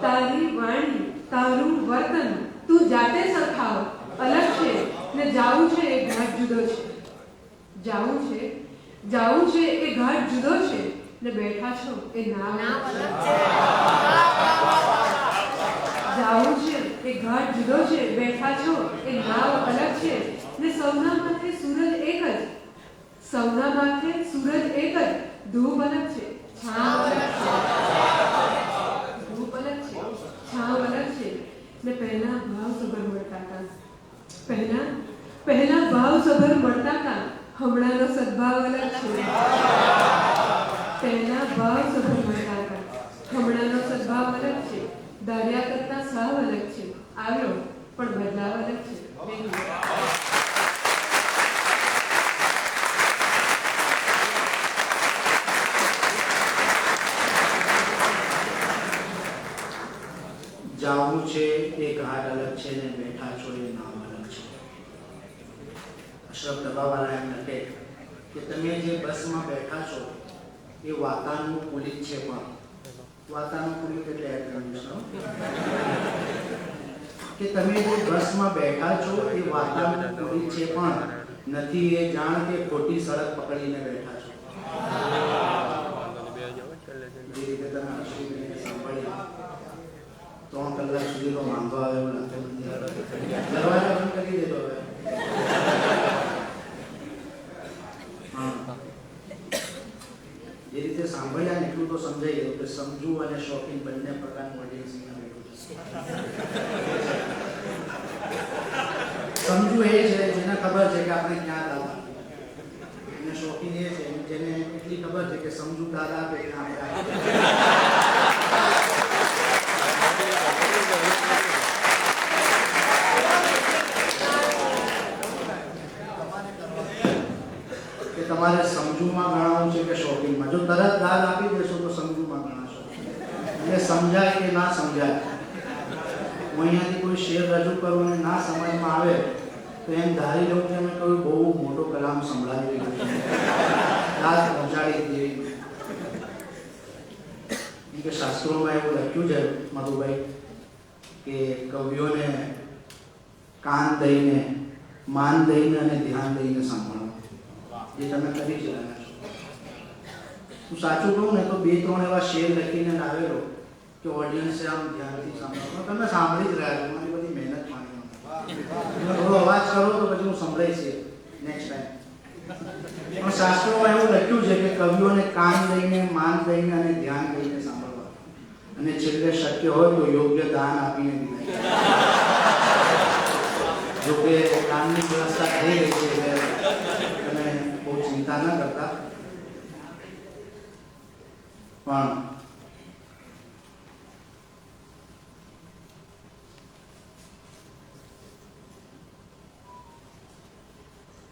તારી વાણી તારું વર્તન તું જાતે સરખાવ અલગ છે. ને જાવું છે એ ઘાટ જુદો છે. જાવું છે એ ઘાટ જુદો છે. ને બેઠા છો એ નામ અલગ છે. જાવું છે એ ઘાટ જુદો છે. બેઠા છો એ નાવ અલગ છે. ને સૌના માથે સૂરજ એક જ. સૌના માથે સૂરજ એક જ. ધૂપ અલગ છે, છાંવ અલગ છે. ધૂપ અલગ છે, છાંવ અલગ છે. ને પહેલા ભાવ સભર મળતા હતા. પહેલા ભાવ સભર મળતા હતા. હમણાંનો સદભાવ અલગ છે. પહેલા ભાવ સભર મળતા હતા. હમણાંનો સદભાવ અલગ છે. દરિયા કરતા સાવ અલગ છે. આવ્યો પણ બદલાવ અલગ છે. છે એ ઘાટ અલગ છે ને બેઠા છો એ નામ અલગ છે. અશરફ ડબ્બાવાલા એમ લખે કે તમે જે બસમાં બેઠા છો એ વાતાનુકૂલિત છે, પણ વાતાનુકૂલિત એટલે એર કન્ડિશનર, કે તમે જે બસમાં બેઠા છો એ વાતાનુકૂલિત છે પણ નથી એ જાણ કે ખોટી સડક પકડીને બેઠા છો. જે રીતે તમે અશ્વિનીને સાંભળ્યા 3 કલાક સુધી તો વાંધો આવે એવું લાગે નથી. દરવાજો બંધ કરી દેજો હવે. જે રીતે સાંભળ્યા ને એટલું તો સમજાઈ ગયું કે સમજુ અને શોખીન બંને પ્રકારનું ઓડિયન્સ અહીંયા બેઠું છે. સમજુ એ છે જેને ખબર છે કે આપણે ક્યાં દાદા, અને શોખીન એ છે જેને એટલી ખબર છે કે સમજુ દાદા કે ક્યાં તમારે સમજુમાં ગણાવું છે કે શોખીનમાં. જો તરત દાદ આપી દેશો તો સમજુમાં ગણાશો, એટલે સમજાય કે ના સમજાય. હું અહીંયાથી કોઈ શેર રજૂ કરું અને ના સમજમાં આવે તો એમ ધારી લઉં કે અમે કોઈ બહુ મોટો કલામ સંભળાવી લીધો છે, દાદ પહોંચાડી દીધી. કે શાસ્ત્રોમાં એવું લખ્યું છે મધુભાઈ કે કવિઓને કાન દઈને, માન દઈને અને ધ્યાન દઈને સાંભળો, જે તમે કરી જ રહ્યા છો. હું સાચું કહું ને તો 2-3 એવા શેર લખીને લાવેલો કે ઓડિયન્સે આમ ધ્યાનથી સાંભળો. તમે સાંભળી જ રહ્યા છો, મારી બધી મહેનત માની. થોડો અવાજ કરો તો પછી હું સંભળાઈશ નેક્સ્ટ ટાઈમ. પણ શાસ્ત્રોમાં એવું લખ્યું છે કે કવિઓને કાન દઈને, માન દઈને અને ધ્યાન દઈને સાંભળવા, અને છેલ્લે શક્ય હોય તો યોગ્ય દાન આપીને વિદાય. જો કે કાનની વ્યવસ્થા થઈ રહી છે એટલે બહુ ચિંતા ન કરતા. પણ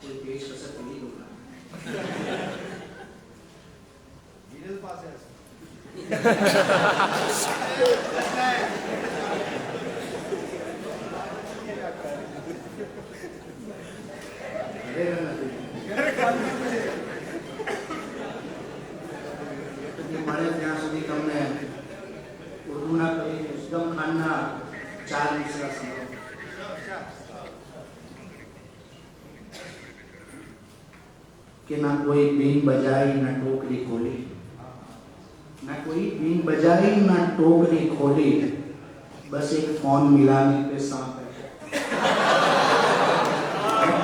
કોઈ પેજ કશે પડી ગયું પાસે મળે ત્યાં સુધી તમને ઉર્દુના કવિ ઉસ્તમ ખાનના 4 મિસરા સંભળાવું. कि ना कोई बीन बजाई ना टोकरी खोली, ना कोई बीन बजाई ना टोकरी खोली, बस एक फोन मिलाने पे सांप है.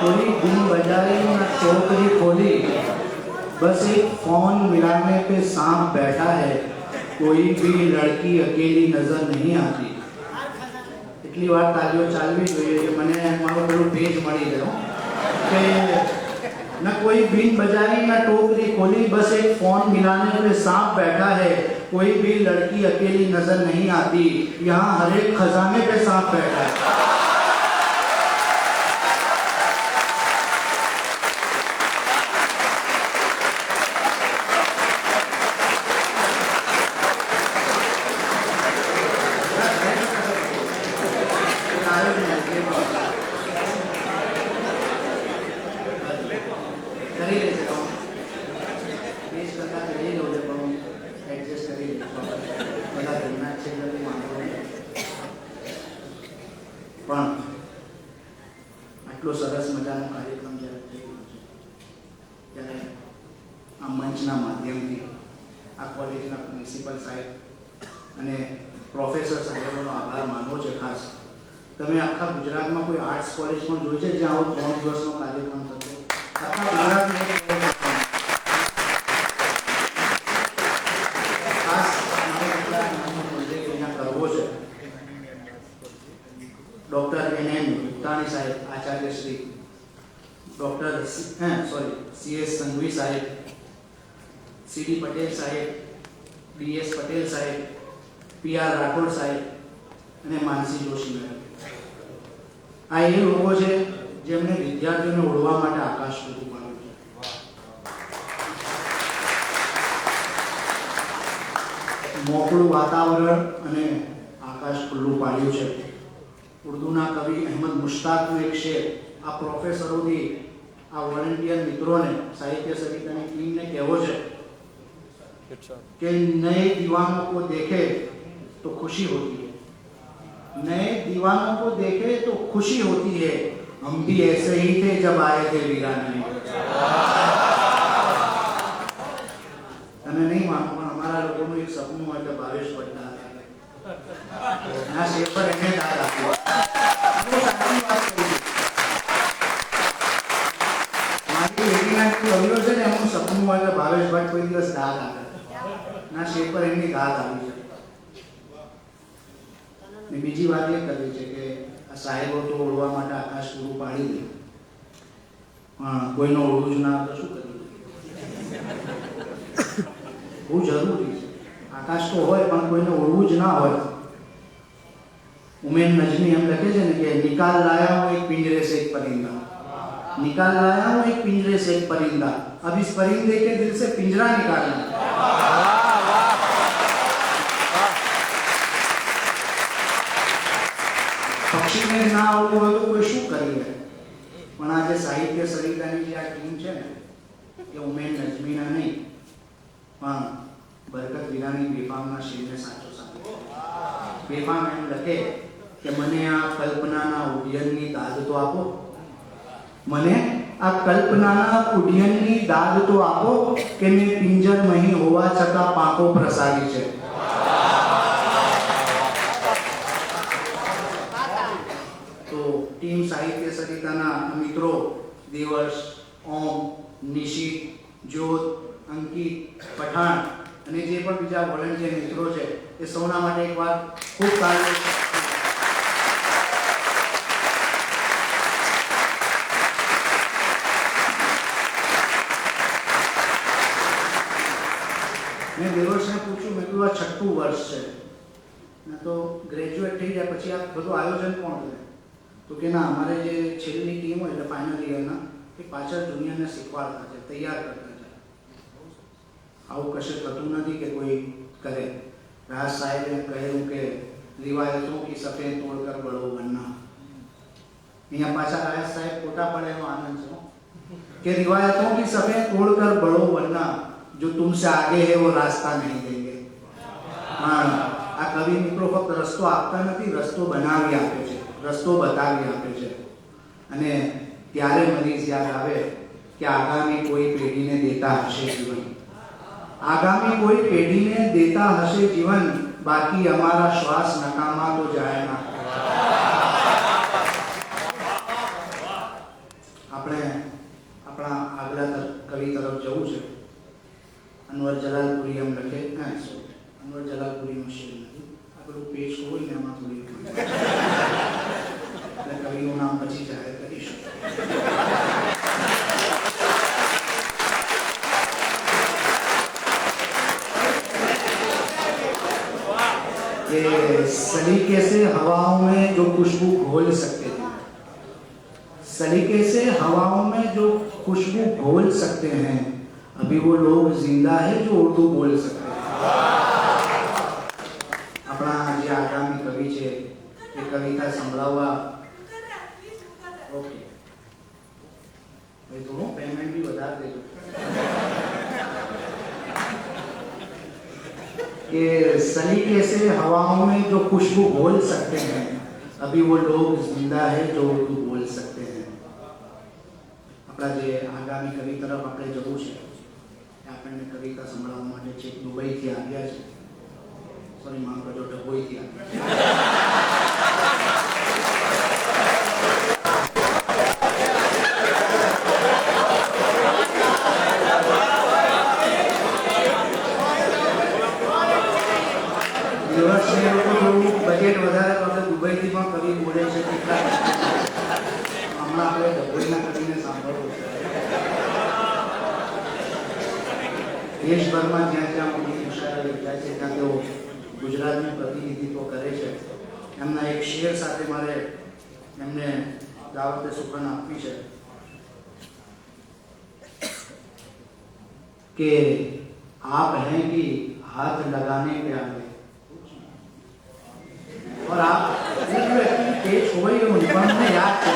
कोई बीन बजाई ना टोकरी खोली, बस एक फोन मिलाने पे सांप बैठा है, कोई भी लड़की अकेली नजर नहीं आती. એટલી વાર તાલીઓ ચાલવી જોઈએ કે મને મારો પેલું પેજ મળી ગયો કે न कोई बीन बजाई न टोकरी खोली, बस एक फोन मिलाने में सांप बैठा है, कोई भी लड़की अकेली नजर नहीं आती, यहाँ हर एक खजाने पे सांप बैठा है. પણ આટલો સરસ મજાનો કાર્યક્રમ જ્યારે થઈ રહ્યો છે ત્યારે આ મંચના માધ્યમથી આ કોલેજના પ્રિન્સિપલ સાહેબ અને પ્રોફેસર સાહેબોનો આભાર માનવો છે. ખાસ તમે આખા ગુજરાતમાં કોઈ આર્ટ્સ કોલેજ પણ જોઈ છે જ્યાં આવો 3 દિવસનો કાર્યક્રમ થતો? આખા ગુજરાતમાં ખાસ કરવો છે. Doctor N.M. ભુતાણી સાહેબ, આચાર્ય શ્રી ડૉક્ટર C.S. સંઘવી સાહેબ, C.D. પટેલ સાહેબ, D.S. પટેલ સાહેબ, P.R. રાઠોડ સાહેબ અને માનસી જોશી મેડમ. આ એ લોકો છે જેમણે વિદ્યાર્થીઓને ઉડવા માટે આકાશ પૂરું પાડ્યું છે. મોકળું વાતાવરણ અને આકાશ ખુલ્લું પાડ્યું છે. ઉર્દૂના કવિ અહેમદ મુશ્તાકનું એક શેર આ પ્રોફેસરોથી આ વોલેન્ટિયર મિત્રોને સાહિત્ય સરિતાની ટીમને કહેવો છે कि नए दीवानों को देखे तो खुशी होती है, नए दीवानों को देखे तो खुशी होती है, हम भी ऐसे ही थे जब आए थे वीराने में। તમે નહીં માનો પણ અમારા લોકોનું એક સપનું હોય કે ભાવેશ ભટ્ટ ના શેર પર એને દાદ આપ્યો. સાચી વાત કરી. મારી એવીના કવિઓ છે ને એનું સપનું હોય કે ભાવેશ ભટ્ટ કોઈ દિવસ દાદ આપે ના શેર પર એમની દાદ આવી છે. ને બીજી વાત એ કરવી છે કે આ સાહેબો તો ઓળવા માટે આકાશ પૂરું પાડી દે પણ કોઈનો ઓળવું જ ના તો શું કરવું? બહુ જરૂરી છે. આકાશ તો હોય પણ કોઈને ઓળવું જ ના હોય. ઉમેન નજમી એમ લખે છે ને કે નિકાલ લાયા હું એક पिंजरे से एक परिंदा, निकाल लाया हूं एक पिंजरे से एक परिंदा, अब इस परिंदे के दिल से पिंजरा निकालना. પક્ષીને ના આવડતું હોય તો કોઈ શું કરી લે. પણ આ જે સાહિત્ય સરિતાની જે આ ટીમ છે ને એ ઉમેન નજમીના નહીં પણ બરકત વીરાની બેફામના શેરને સાચો સાબિત. બેફામ એમ લખે કે મને આ કલ્પનાના ઉડ્ડયનની દાદ તો આપો, મને આ કલ્પનાના ઉડ્ડયનની દાદ તો આપો કે મેં પિંજર નહીં હોવા છતાં પાંખો પ્રસારી છે. તો ટીમ સાહિત્ય સરિતાના મિત્રો દેવર્ષ, ઓમ, નિશિત, જ્યોત, અંકિત, પઠાણ અને જે પણ બીજા વોલન્ટિયર મિત્રો છે એ સૌના માટે એકવાર ખૂબ સારું. મેં દેવર્ષને પૂછ્યું, મેં કીધું આ 6ઠું વર્ષ છે ને તો ગ્રેજ્યુએટ થઈ જાય પછી આ બધું આયોજન કોણ કરે? તો કે ના, અમારે જે છેલ્લી ટીમ હોય એટલે ફાઇનલ યરના એ પાછળ જુનિયરને શીખવાડતા છે, તૈયાર કરતા છે. આવું કશું થતું નથી કે કોઈ કરે. રાજ સાહેબે કહ્યું કે રિવાયતોं की सफेद तोड़कर बड़ो बनना. અહીંયા પાછા રાજ સાહેબ ખોટા પડે એનો આનંદ છે કે रिवायतों की सफेद तोड़कर बड़ो बनना, जो तुमसे आगे है वो रास्ता नहीं देंगे. હા, આ કવિ મિત્રો ફક્ત રસ્તો આપતા નથી, રસ્તો બનાવી આપે છે, રસ્તો બતાવી આપે છે. અને ત્યારે મને યાદ આવે કે આગામી કોઈ પેઢીને દેતા હશે જીવન, આગામી કોઈ પેઢીને દેતા હશે જીવન, બાકી અમારા શ્વાસ નકામા તો જાય ના. આપણે આપણા આગલા કવિ તરફ જવું છે. અનવર જલાલપુરી એમ લખે, અનવર જલાલપુરીનો શેર નથી, આપણું પેજ હોય ને એમાં થોડી એટલે કવિનું નામ પછી જાહેર કરીશું. ये सलीके से हवाओं में जो खुशबू घोल सकते थे, सलीके से हवाओं में जो खुशबू घोल सकते हैं, अभी वो लोग जिंदा है जो उर्दू बोल सकते हैं. अपना જે આગામી કવિ છે એ કવિતા સંભળાવવા. ઓકે ભાઈ, થોડું પેમેન્ટ બી વધારે દેજો. कि सलीके से हवाओं में जो खुशबू घोल सकते हैं, अभी वो लोग जिंदा है जो उर्दू बोल सकते हैं. अपना जे आगामी कवि तरफ આપણે જવું છે. આપણને કવિતા સંભળાવવા માટે છે દુબઈથી આવ્યા છે. સોરી, માફ કરજો, ડભોઈથી આવ્યા છે. બજેટ વધારે તો આપણે દુબઈથી પણ કવિ બોલે છે. હમણાં આપણે ડભોઈના કવિને સાંભળવું છે. દેશભરમાં જ્યાં જ્યાં મોટી મુશાયરા યોજાય છે ત્યાં તેઓ ગુજરાતનું પ્રતિનિધિત્વ કરે છે. એમના એક શેર સાથે મારે એમને દાવતે સુખન આપવી છે કે आप हैं कि हाथ लगाने पे आए और आप સ્ટેજ ખોવાઈ ગયું નહીં, પણ મને યાદ છે.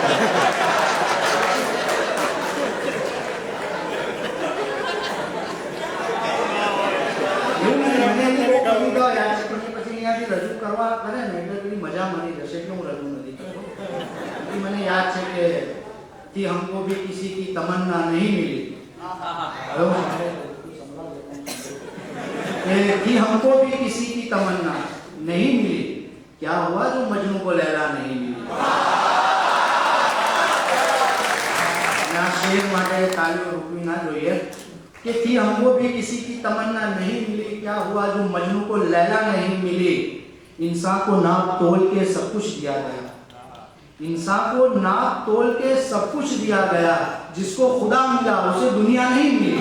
એવું નથી, મને એની બહુ કવિતાઓ યાદ છે, પણ એ પછી અહીંયાથી રજૂ કરવા કરે ને એટલે પેલી મજા મળી જશે એટલે હું રજૂ નથી કરતો. એ મને યાદ છે કે थी हमको भी किसी की तमन्ना नहीं मिली, थी हमको भी किसी की तमन्ना नहीं मिली, क्या हुआ जो मजनू को लैला नहीं मिली. शेर માટે તાળીઓ રૂકવી ના જોઈએ कि थी हमको भी किसी की तमन्ना नहीं मिली, क्या हुआ जो मजनू को लैला नहीं मिली. इंसान को नाप तोल के सब कुछ दिया गया, इंसान को नाप तोल के सब कुछ दिया गया, जिसको खुदा मिला उसे दुनिया नहीं मिली.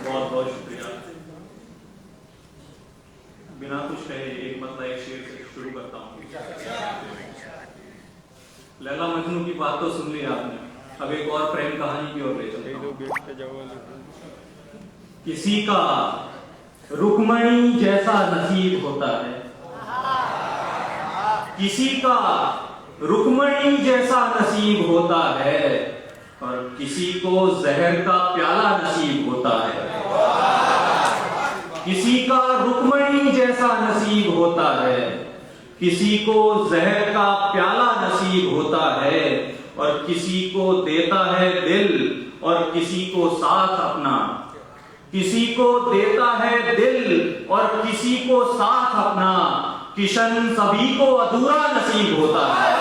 बहुत बहुत शुक्रिया. बिना कुछ कहे एक मतलब एक शेर से शुरू करता हूँ. लैला मजनू की बात तो सुन ली आपने, अब एक और प्रेम कहानी की ओर ले चलते हैं. किसी का रुक्मणी जैसा नसीब होता है, किसी का रुक्मणी जैसा नसीब होता है, और किसी को जहर का प्याला नसीब होता है. किसी का रुक्मणी जैसा नसीब होता है, किसी को जहर का प्याला नसीब होता है, और किसी को देता है दिल और किसी को साथ अपना. किसी को देता है दिल और किसी को साथ अपना, किशन सभी को अधूरा नसीब होता है.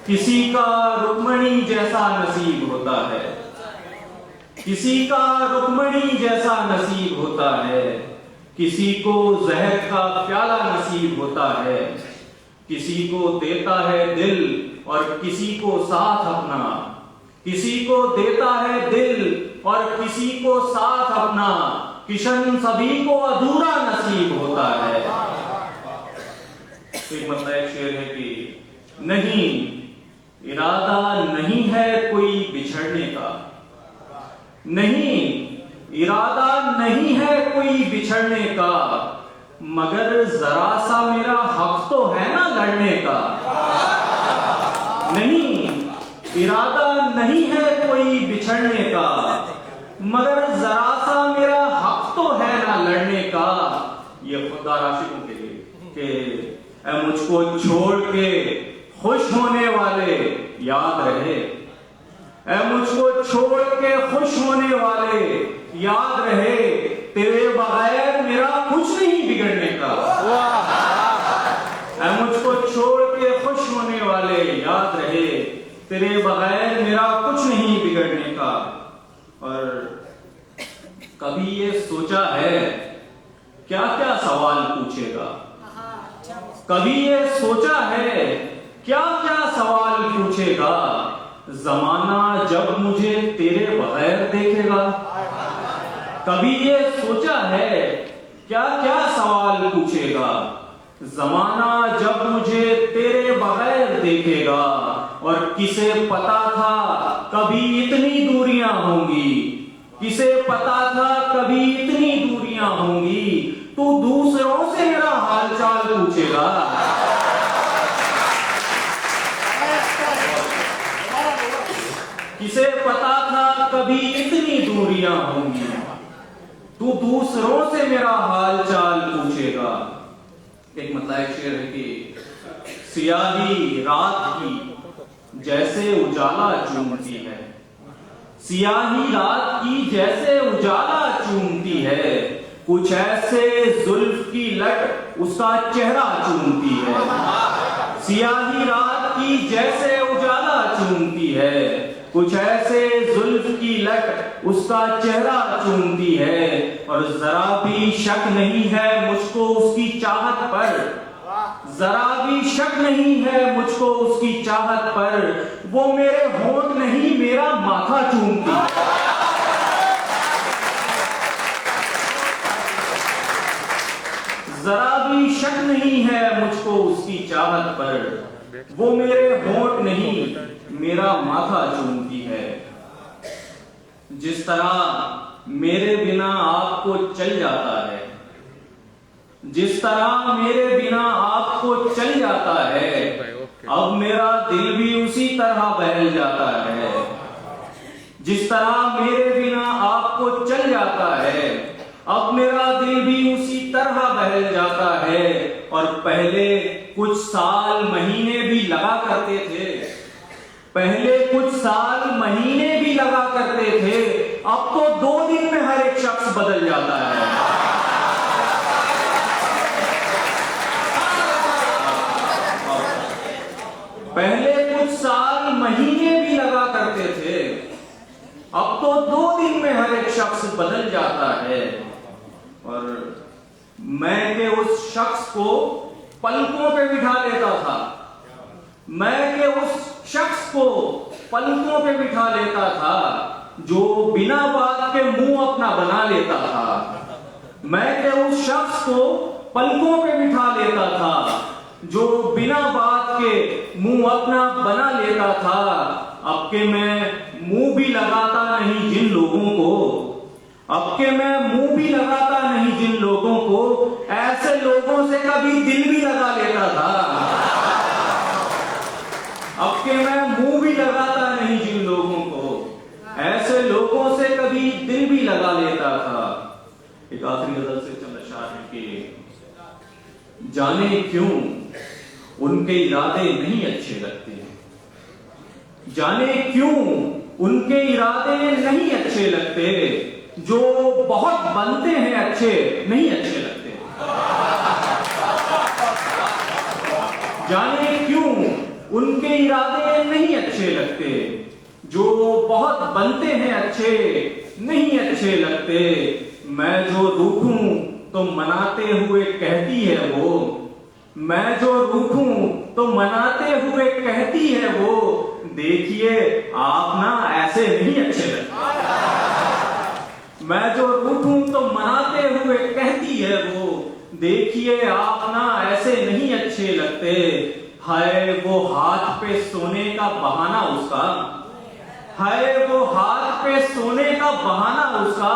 किसी का रुक्मणी जैसा नसीब होता है, किसी का रुक्मणी जैसा नसीब होता है, किसी को जहर का प्याला नसीब होता है, किसी को देता है दिल और किसी को साथ अपना. किसी को देता है दिल और किसी को साथ अपना, किशन सभी को अधूरा नसीब होता है. एक मतलब एक शेर है कि नहीं, इरादा नहीं है कोई बिछड़ने का, नहीं इरादा नहीं है कोई बिछड़ने का, मगर जरा सा मेरा हक तो है ना लड़ने का. नहीं इरादा नहीं है कोई बिछड़ने का, मगर जरा सा मेरा हक तो है ना लड़ने का. ये खुदा आशिकों के लिए कि ऐ मुझको छोड़ के खुश होने वाले याद रहे, ऐ मुझको छोड़ के खुश होने वाले याद रहे, तेरे बगैर मेरा कुछ नहीं बिगड़ने का. ऐ मुझको छोड़ के खुश होने वाले याद रहे, तेरे बगैर मेरा कुछ नहीं बिगड़ने का. और कभी ये सोचा है क्या क्या सवाल पूछेगा, कभी ये सोचा है क्या क्या सवाल पूछेगा, जमाना जब मुझे तेरे बगैर देखेगा. कभी ये सोचा है क्या क्या सवाल पूछेगा, जमाना जब मुझे तेरे बगैर देखेगा. और किसे पता था कभी इतनी दूरियां होंगी, किसे पता था कभी इतनी दूरियां होंगी, तू दूसरों से मेरा हालचाल पूछेगा. किसे पता था कभी इतनी दूरियां होंगी, तू दूसरों से मेरा हाल चाल पूछेगा. एक मतलब एक शेर है कि सियाही रात की जैसे उजाला चूमती है, सियाही रात की जैसे उजाला चूमती है, कुछ ऐसे जुल्फ की लट उसका चेहरा चूमती है. सियाही रात की जैसे उजाला चूमती है, कुछ ऐसे जुल्फ की लट उसका चेहरा चूमती है. और जरा भी शक नहीं है मुझको उसकी चाहत पर, जरा भी शक नहीं है मुझको उसकी चाहत पर, वो मेरे होंठ नहीं मेरा माथा चूमती है. जरा भी मुझको उसकी चाहत पर, वो मेरे होंठ नहीं मेरा माथा चूमती है। जिस तरह मेरे बिना आपको चल जाता है, जिस तरह मेरे बिना आपको चल जाता है, अब मेरा दिल भी उसी तरह बहल जाता है। जिस तरह मेरे बिना आपको चल जाता है, अब मेरा दिल भी उसी तरह बहल जाता है। और पहले कुछ साल महीने भी लगा करते थे, पहले कुछ साल महीने भी लगा करते थे, अब तो 2 दिन में हर एक शख्स बदल जाता है। पहले कुछ साल महीने भी लगा करते थे, अब तो 2 दिन में हर एक शख्स बदल जाता है। और मैं के उस शख्स को पलकों पे बिठा लेता था, मैं के उस शख्स को पलकों पे बिठा लेता था, जो बिना बात के मुंह अपना बना लेता था। मैं के उस शख्स को पलकों पे बिठा लेता था, जो बिना बात के मुंह अपना बना लेता था। अब के मैं मुंह भी लगाता नहीं जिन लोगों को, अब के मैं मुंह भी लगाता नहीं जिन लोगों को, ऐसे लोगों से कभी दिल भी लगा लेता था। अब के मैं मुंह भी लगाता नहीं जिन लोगों को, ऐसे लोगों से कभी दिल भी लगा लेता था। एक आखिरी गजल से चंद अशआर है कि जाने क्यों उनके इरादे नहीं अच्छे लगते, जाने क्यों उनके इरादे नहीं अच्छे लगते, जो बहुत बनते हैं अच्छे नहीं अच्छे लगते। जाने क्यों उनके इरादे नहीं अच्छे लगते, जो बहुत बनते हैं अच्छे नहीं अच्छे लगते। मैं जो रूठूं तो मनाते हुए कहती है वो, मैं जो रूठूं तो मनाते हुए कहती है वो, देखिए आप ना ऐसे नहीं अच्छे लगते। मैं जो रूठूं तो मनाते हुए कहती है वो, देखिए आप ना ऐसे नहीं अच्छे लगते। हाय वो हाथ पे सोने का बहाना उसका, हाय वो हाथ पे सोने का बहाना उसका,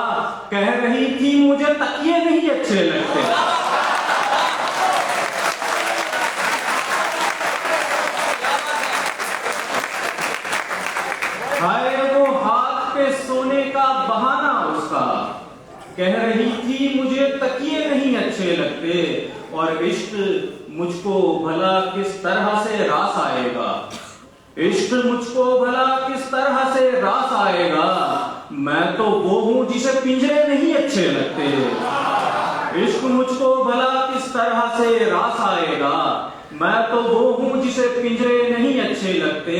कह रही थी मुझे तकिए नहीं अच्छे लगते। हाय वो हाथ पे सोने का बहाना उसका, कह रही थी मुझे तकिए नहीं अच्छे लगते। और इश्क मुझको भला किस तरह से रास आएगा, इश्क मुझको भला किस तरह से रास आएगा, मैं तो वो हूं जिसे पिंजरे नहीं अच्छे लगते। इश्क मुझको भला किस तरह से रास आएगा, मैं तो वो हूं जिसे पिंजरे नहीं अच्छे लगते।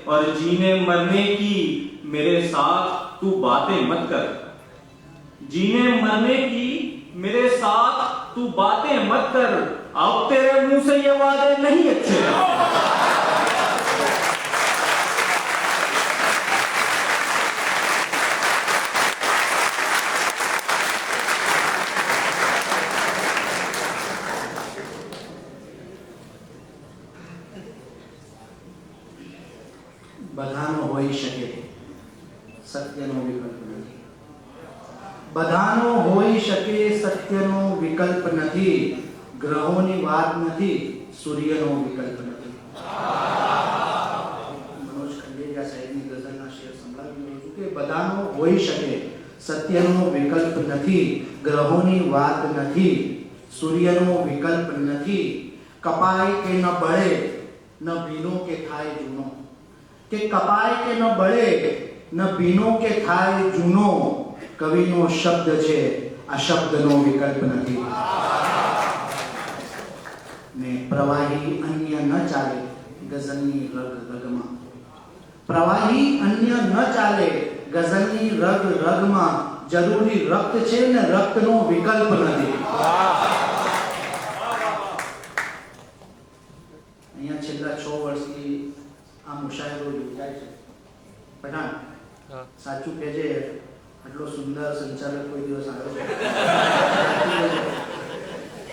और जीने मरने की मेरे साथ तू बातें मत कर, जीने मरने की मेरे साथ तू बातें मत कर, अब तेरे मुंह से ये वादे नहीं अच्छे लगते। બધાનો હોઈ શકે સત્યનો વિકલ્પ નથી, બધાનો હોઈ શકે સત્યનો વિકલ્પ નથી, ગ્રહોની વાત નથી, સૂર્યનો વિકલ્પ નથી. મનોજ ખંડેરિયા સાહેબની ગઝલના શેર સંભળાવી રહ્યો છું કે બધાનો હોઈ શકે સત્યનો વિકલ્પ નથી, ગ્રહોની વાત નથી, સૂર્યનો વિકલ્પ નથી, કપાય કે ન બળે ન ભીનો કે થાય જૂનો, કે કપાય કે ન બળે ન ભીનો કે થાય જૂનો, કવિનો શબ્દ છે આ શબ્દનો વિકલ્પ નથી. ને પ્રવાહી અન્ય ન ચાલે ગઝલની રગ રગમાં, પ્રવાહી અન્ય ન ચાલે ગઝલની રગ રગમાં, જરૂરી રક્ત છે ને રક્તનો વિકલ્પ નથી. અહીંયા છેલ્લા 6 વર્ષથી આ મુશાયરો યોજાય છે. પઠાણ સાચું કહેજે, આટલો સુંદર સંચાલક કોઈ દિવસ આવ્યો છે?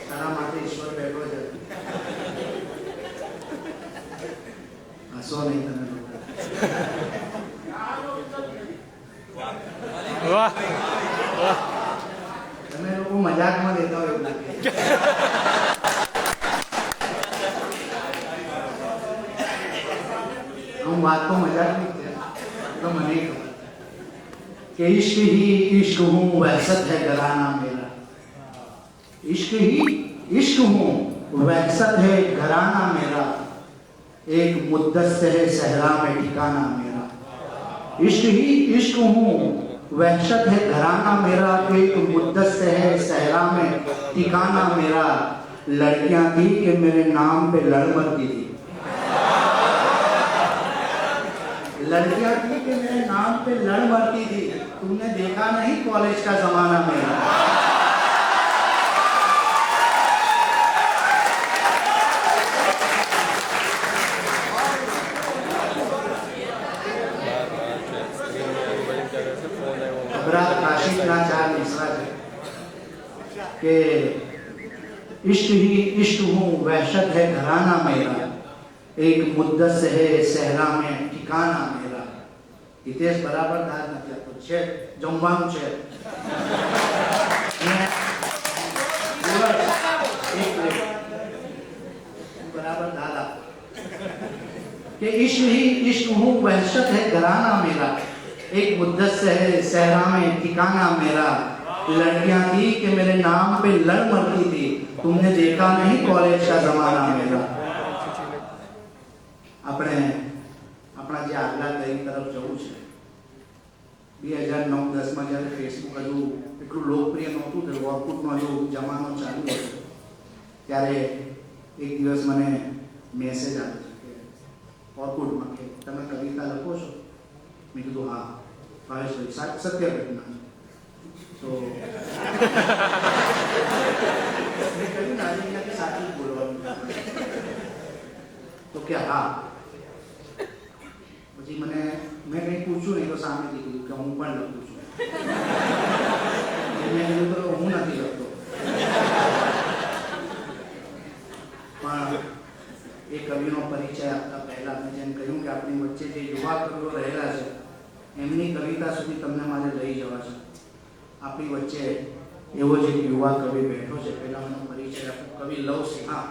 તારા માટે ઈશ્વર બેઠો છે. હસો નહીં તમે લોકો. તમે લોકો મજાકમાં લેતા હોય એવું લાગે. हम बात को मजाक नहीं किया तो मने खबर कि इश्क ही इश्क हूँ वहसत है घराना मेरा. इश्क ही इश्क हूँ वहसत है घराना मेरा. एक मुद्दत है सहरा में ठिकाना मेरा. इश्क ही इश्क हूँ वहशत है घराना मेरा. एक मुद्दत है सहरा में ठिकाना मेरा. लड़कियां थी कि मेरे नाम पे लड़ मरती थी. लड़कियां थी कि मेरे नाम पे लड़ मरती थी. तुमने देखा नहीं कॉलेज का जमाना मेरा. अबरा काशिकना चार मिसरा है कि इश्क ही इश्क हूँ वहशत है घराना मेरा. एक मुद्दत से है सहरा में ठिकाना मेरा. हितेश बराबर दाद નથી આપતો છે જમવાનું છે बराबर दादा कि इश्क ही इश्क हूँ वहशत है घराना मेरा. एक मुद्दत से है सहरा में ठिकाना मेरा. लड़कियां थी कि मेरे नाम पे लड़ मरती थी. तुमने देखा नहीं कॉलेज का जमाना मेरा. આપણે આપણા જે આગલા દૈનિક તરફ જવું છે 2009-10 માં જ્યારે ફેસબુક હજુ એટલું લોકપ્રિય નહોતું ત્યારે ઓર્કુટનો હજુ જમાનો ચાલુ હતો ત્યારે એક દિવસ મને મેસેજ આવ્યો છે કે ઓર્કુટમાં કે તમે કવિતા લખો છો. મેં કીધું હા ભાવેશભાઈ સત્ય ઘટના તો મેં કહ્યું ને આજે અહીંયાથી સાચું બોલવાનું તો કે હા. પછી મને મેં કંઈ પૂછ્યું નહીં તો સામેથી કીધું કે હું પણ લખું છું. મેં કીધું તો હું નથી લખતો. પણ એ કવિનો પરિચય આપતા પહેલા મેં જેમ કહ્યું કે આપણી વચ્ચે જે યુવા કવિઓ રહેલા છે એમની કવિતા સુધી તમને મારે લઈ જવા છે. આપણી વચ્ચે એવો જ એક યુવા કવિ બેઠો છે. પહેલા મને પરિચય આપો. કવિ લવ સિંહા.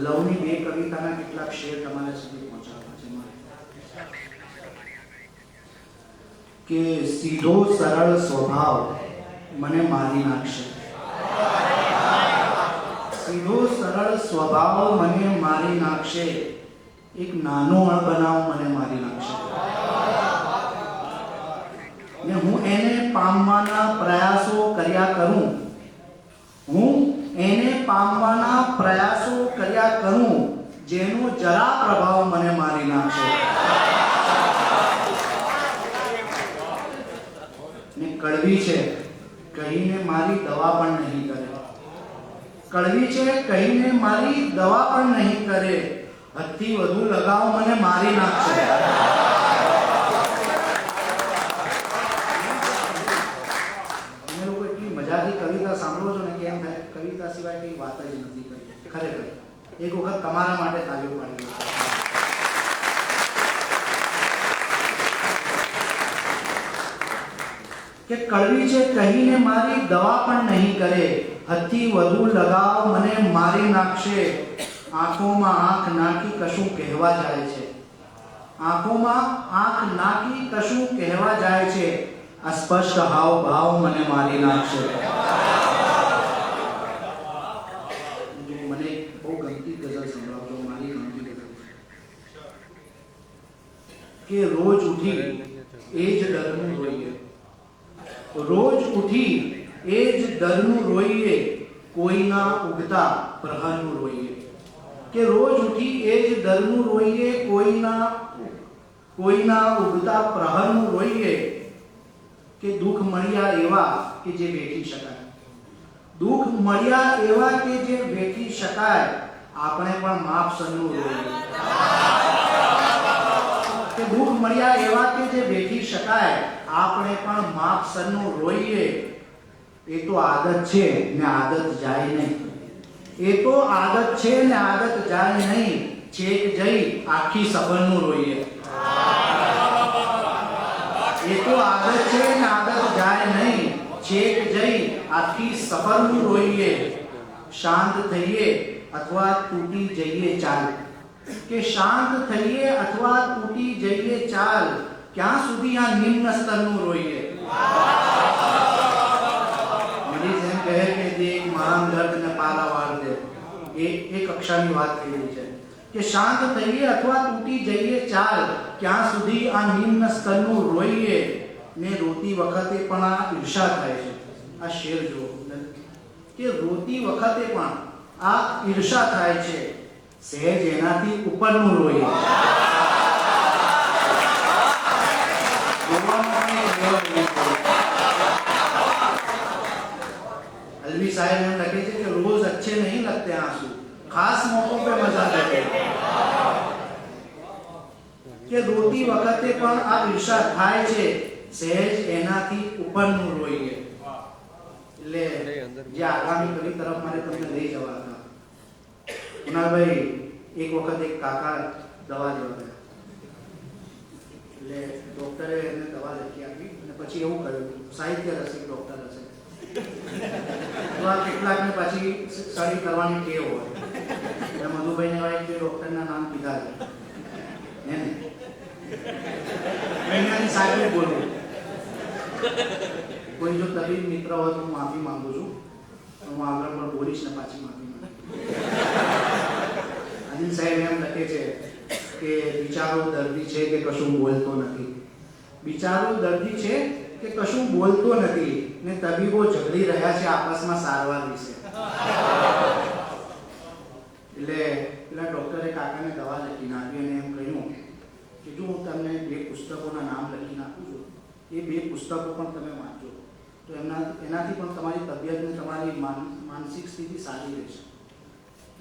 લવની બે કવિતાના કેટલાક શેર તમારા સુધી પહોંચાડવા છે મારે કે સીધો સરળ સ્વભાવ મને મારી નાખશે. સીધો સરળ સ્વભાવ મને મારી નાખશે. એક નાનો અણબનાવ મને મારી નાખશે. ને હું એને પામવાના પ્રયાસો કર્યા કરું. હું એને પામવાના પ્રયાસો કર્યા કરું જેનો જરા પ્રભાવ મને મારી નાખશે. ને કડવી છે કહીને મારી દવા પણ નહીં કરે. કડવી છે કહીને મારી દવા પણ નહીં કરે. હદથી વધુ લગાવ મને મારી નાખશે. તમે લોકો એટલી મજાથી કવિતા સાંભળો છો ને કે એમ થાય કવિતા સિવાય કઈ વાત જ નથી કરી. ખરેખર એક વખત તમારા માટે તાળીઓ પાડી દો. કે કડવી છે કહીને મારી દવા પણ નહીં કરે. હદથી વધુ લગાવ મને મારી નાખશે. આંખોમાં આંખ નાખી કશું કહેવા જાય છે. આંખોમાં આંખ નાખી કશું કહેવા જાય છે. અસ્પષ્ટ હાવ ભાવ મને મારી નાખશે. મને બહુ ગમતી ગઝલ સંભળાવજો. મારી ગમતી ગઝલ કે રોજ ઉઠી એ જ ડરનું રોઈએ. રોજ ઉઠી એ જ ડરનું રોઈએ. કોઈના ઉગતા પ્રહરનું રોઈએ. કે રોજ ઉઠી એ જ ડરનું રોઈએ. કોઈના ઉગતા પ્રહરનું રોઈએ. કે દુઃખ મળ્યા એવા કે જે વેઠી શકાય. દુઃખ મળ્યા એવા કે જે વેઠી શકાય. આપણે પણ માપસરનું રોઈએ. કે દુઃખ મળ્યા એવા કે જે વેઠી શકાય, આપણે પણ માપસરનું રોઈએ. એ તો આદત છે ને આદત જાય નહીં. એ તો આદત છે ને આદત જાય નહીં. છેક જઈ આખી સબરનું રોઈએ. એ તો આદત છે ને આદત જાય નહીં. છેક જઈ આખી સફરનું રોઈએ. શાંત થઈએ અથવા તૂટી જઈએ ચાલ. કે શાંત થઈએ અથવા તૂટી જઈએ ચાલ. ક્યાં સુધી આ નિમ્ન સ્તરનું રોઈએ? મરીઝ એમ કહે કે દેખ મહાન દર્દ ને પાલા વાર દે. એ કક્ષાની વાત થઈ રહી છે કે શાંત થઈએ અથવા તૂટી જઈએ ચાલ. ક્યાં સુધી આ નિમ્ન સ્તરનું રોઈએ. ને રોતી વખતે પણ આ ઈર્ષા થાય છે. આ શેર જુઓ કે રોતી વખતે પણ આ ઈર્ષા થાય છે. સહેજ એનાથી ઉપરનું રોઈએ. अलवी साहब ने लिखे थे कि रोज अच्छे नहीं लगते आंसू, खास मौकों पे मजा देते. કે રોતી વખતે પણ આ ઈર્ષા થાય છે. સહેજ એનાથી ઉપરનું રોઈએ. એટલે જે આગામી કવિ તરફ મારે તમને લઈ જવા હતા. કુનાલભાઈ એક વખત એક કાકા દવા લેવા ગયા. એટલે ડોક્ટરે એને દવા લખી આપી અને પછી એવું કહ્યું સાહિત્ય રસિક ડોક્ટર હશે તો આ કેટલાકને પછી સ્ટડી કરવાની ટેવ હોય. એટલે મધુભાઈને વાય કે ડોક્ટરના નામ કીધા છે એને એની સાથે બોલવું. કોઈ જો તબીબ મિત્ર હોય તો હું માફી માંગુ છું. હું આગળ પણ બોલીશ ને પાછી માફી માંગુ. અનિલ સાહેબ એમ લખે છે કે બિચારો દર્દી છે કે કશું બોલતો નથી. બિચારો દર્દી છે કે કશું બોલતો નથી ને તબીબો ઝઘડી રહ્યા છે આપસમાં સારવાર વિશે. એટલે પેલા ડોક્ટરે કાકાને દવા લખીને આપી અને એમ કહ્યું કે જો હું તમને 2 પુસ્તકોના નામ લખીને આપું છું, એ 2 પુસ્તકો પણ તમે વાંચો તો એનાથી પણ તમારી તબિયત ને તમારી માનસિક સ્થિતિ સારી રહેશે.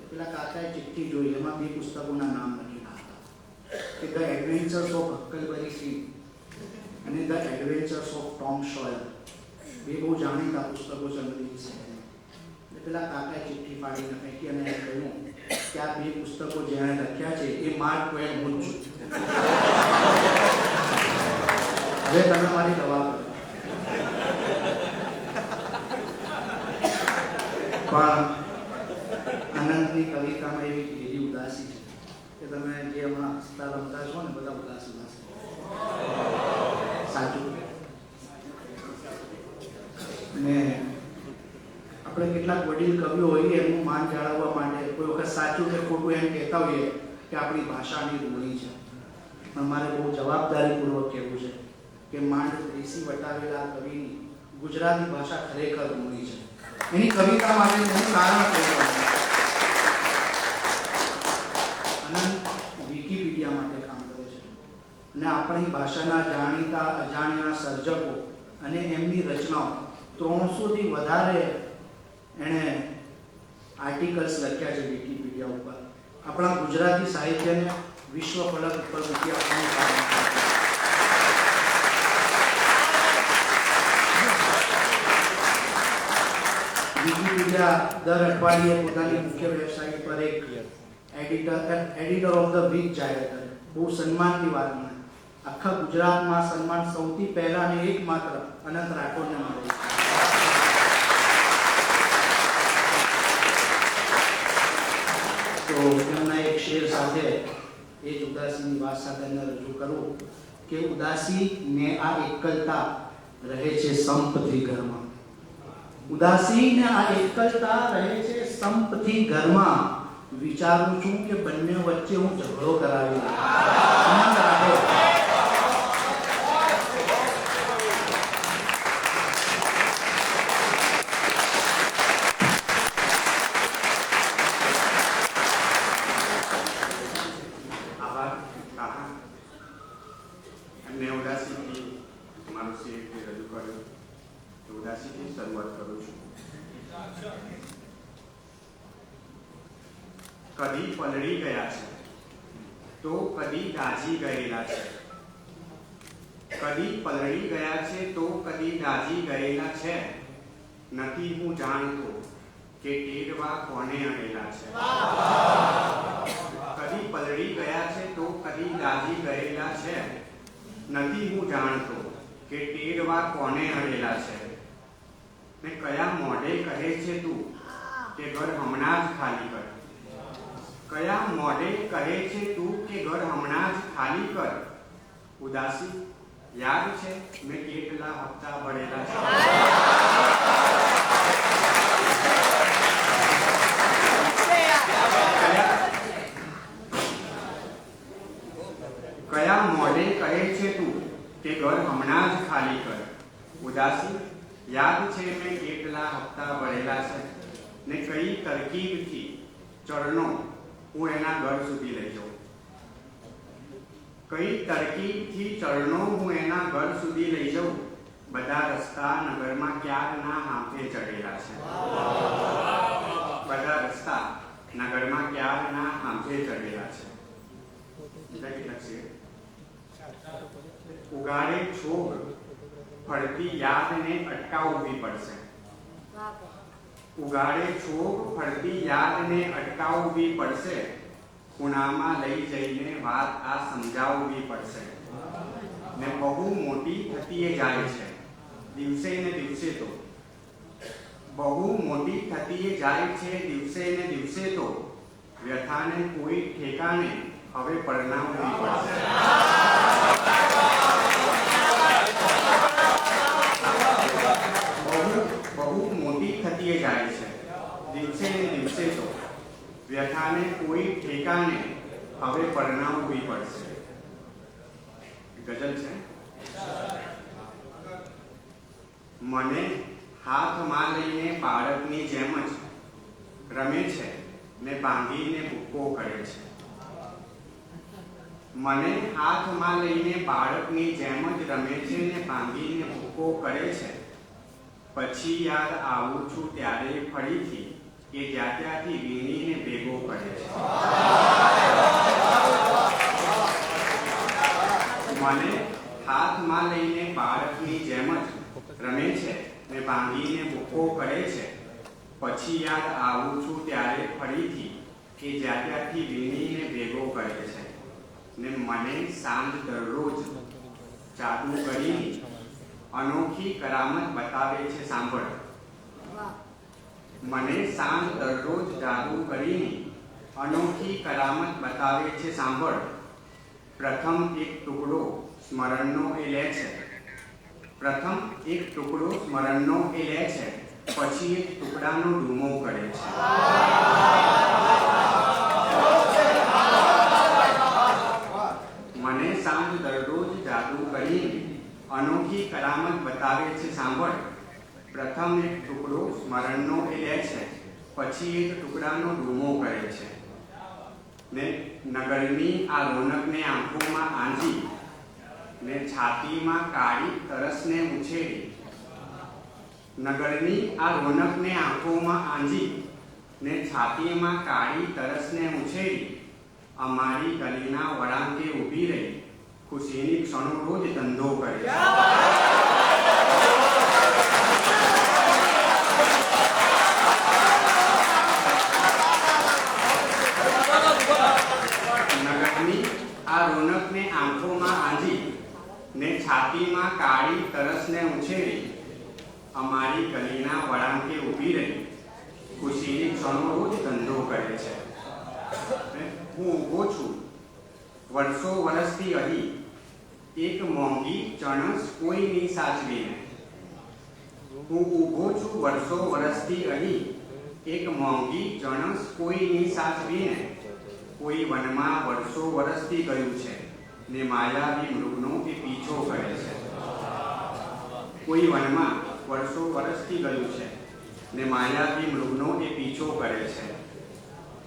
પેલા કાકાએ ચિઠ્ઠી જોઈ, એમાં 2 પુસ્તકોના નામ લખેલા હતા કે ધ એડવેન્ચર્સ ઓફ હક્કલબરી સિંહ અને the adventures of Tom Sawyer. 2 બહુ જાણીતા પુસ્તકો છે અંગ્રેજી સાહિત્યમાં. પેલા કાકાએ ચિઠ્ઠી પાડીને ફેંકી અને એમ કહ્યું કે આ 2 પુસ્તકો જેણે લખ્યા છે એ માર્ક ટ્વેન હું જ છું. હવે તમે મારી દવા કરો. પણ આનંદની કવિતામાં એવી ઉદાસી છે કે તમે જે હમણાં હસતા રમતા છો ને બધા ઉદાસ સાચું. ને આપણે કેટલાક વડીલ કવિઓ હોઈએ એનું માન જાળવવા માટે કોઈ વખત સાચું કે ખોટું એમ કહેતા હોઈએ કે આપણી ભાષાની ઋણી છે. પણ મારે બહુ જવાબદારીપૂર્વક કહેવું છે કે માંડ 30 વટાવેલા કવિની ગુજરાતી ભાષા ખરેખર ઋણી છે. એની કવિતા માટે હું કારણ કહ્યું. અનંત વિકિપીડિયા માટે કામ કરે છે અને આપણી ભાષાના જાણીતા અજાણ્યા સર્જકો અને એમની રચનાઓ 300 થી વધારે એણે આર્ટિકલ્સ લખ્યા છે વિકિપીડિયા ઉપર. આપણા ગુજરાતી સાહિત્યને વિશ્વ ફલક ઉપર મૂકી આપવાનું કારણ વિકિપીડિયા દર અઠવાડિયે પોતાની મુખ્ય વેબસાઇટ પર એક એડિટર ઓફ ધ વીક જાહેર કરે. બહુ સન્માનની વાત મને. આખા ગુજરાતમાં સન્માન સૌથી પહેલા અને એકમાત્ર અનંત રાઠોડને મળે. તો એમના એક શેર સાથે એ જ ઉદાસીની વાત સાથે રજૂ કરું કે ઉદાસી ને આ એકલતા રહે છે સંપથી ઘરમાં. ઉદાસી ને આ એકલતા રહે છે સંપથી ઘરમાં. વિચારું છું કે બંને વચ્ચે હું ઝઘડો કરાવી લઉં. કદી પલળી ગયા છે તો કદી દાઝી ગયેલા છે. કદી પલળી ગયા છે તો કદી દાઝી ગયેલા છે, નથી હું જાણતો કે ટેરવા કોને અડેલા છે. કદી પલળી ગયા છે તો કદી દાઝી ગયેલા છે, નથી હું જાણતો કે ટેરવા કોને અડેલા છે. ને કયા મોઢે કહે છે તું કે ઘર હમણાં જ ખાલી કર. કયા મોઢે કહે છે તું કે ઘર હમણાં જ ખાલી કર. ઉદાસી યાદ છે મેં કેટલા હપ્તા ભરેલા છે. કયા મોઢે કહે છે તું કે ઘર હમણાં જ ખાલી કર. ઉદાસી યાદ છે મેં કેટલા હપ્તા ભરેલા છે. ને કઈ તરકીબથી ચરણો હું એના ઘર સુધી લઈ જાઉં. કઈ તરકીબથી ચરણો હું એના ઘર સુધી લઈ જાઉં. બધા રસ્તા નગરમાં ક્યારના હાથે ચડેલા છે. બધા રસ્તા નગરમાં ક્યારના હાથે ચડેલા છે. ઉગાડે છોડ ફરતી યાદને અટકાવવી પડશે. ઉગાડે છોડ ફરતી યાદને અટકાવવી પડશે. ખૂણામાં લઈ જઈને વાત આ સમજાવવી પડશે. ને બહુ મોટી થતી જાય છે દિવસે ને દિવસે તો. બહુ મોટી થતી જાય છે દિવસે ને દિવસે તો. વ્યથાને કોઈ ઠેકાને હવે પરણાવવી પડશે. બહુ મોટી થતી જાય છે દિવસે ને દિવસે તો. વ્યથાને કોઈ ઠેકાને હવે પરણાવવી પડશે. ગઝલ છે. મને હાથમાં લઈને બાળકની જેમ જ રમે છે ને બાંધીને ભૂકો કરે છે. મને હાથમાં લઈને બાળકની જેમ જ રમે છે ને બાંધીને ભૂકો કરે છે. પછી યાદ આવું છું ત્યારે ફરીથી કે જ્યાં ત્યાંથી વીણીને ભેગો કરે છે. મને હાથમાં લઈને બાળકની જેમ જ રમે છે ને બાંધીને ભૂકો કરે છે. પછી યાદ આવું છું ત્યારે ફરીથી કે જ્યાં ત્યાંથી વીણીને ભેગો કરે છે. ને મને સાંજ દરરોજ જાદુ કરીને અનોખી કરામત બતાવે છે સાંભળ. મને સાંજ દરરોજ જાદુ કરીને અનોખી કરામત બતાવે છે સાંભળ. પ્રથમ એક ટુકડો સ્મરણનો એ લે છે. પ્રથમ એક ટુકડો સ્મરણનો એ લે છે. પછી એક ટુકડાનો ડૂમો કરે છે. મને સાંજ દરરોજ જાદુ કરીને અનોખી કરામત બતાવે છે સાંભળ. પ્રથમ એક ટુકડો સ્મરણનો એ લે છે. પછી એક ટુકડાનો ડૂમો કરે છે. ને નગરની આ રોનકને આંખોમાં આંજી ને છાતીમાં કાળી તરસને ઉછેરી. નગરની આ રોનકને આંખોમાં આંજી ને છાતીમાં કાળી તરસને ઉછેરી. અમારી ગલીના વળાંકે ઊભી રહી ખુશીની ક્ષણો રોજ ધંધો કરે છે. નગરની આ રોનકને આંખોમાં આંજી ને છાતીમાં કાળી તરસને ઉછેરી. અમારી ગલીના વળાંકે ઊભી રહી ખુશીની ક્ષણો રોજ ધંધો કરે છે. હું ઊભો છું વર્ષો વર્ષથી અહીં એક મોંઘી ચણસ કોઈની સાચવીને. હું ઊભો છું વર્ષો વર્ષથી અહીં એક મોંઘી ચણસ કોઈની સાચવીને. કોઈ વનમાં વર્ષો વર્ષથી ગયું છે ને માયાવી મૃગનો એ પીછો કરે છે. કોઈ વનમાં વર્ષો વર્ષથી ગયું છે ને માયાવી મૃગનો એ પીછો કરે છે.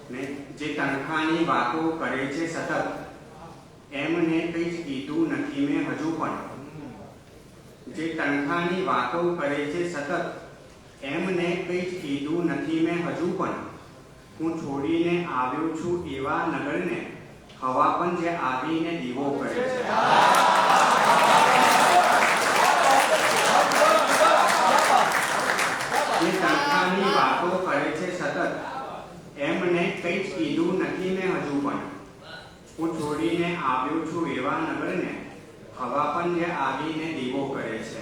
ને જે તણખાની વાતો કરે છે સતત એમને કંઈ જ કીધું નથી મેં હજુ પણ. જે તણખાની વાતો કરે છે સતત એમને કંઈ જ કીધું નથી મેં હજુ પણ. હું છોડીને આવ્યો છું એવા નગરને હવા પણ જે આવીને દીવો કરે છે. તનખાની વાતો કરે છે સતત, એમને કંઈ જ કીધું નથી મેં હજુ પણ. હું છોડીને આવ્યો છું એવા નગરને, હવા પણ જે આવીને દીવો કરે છે.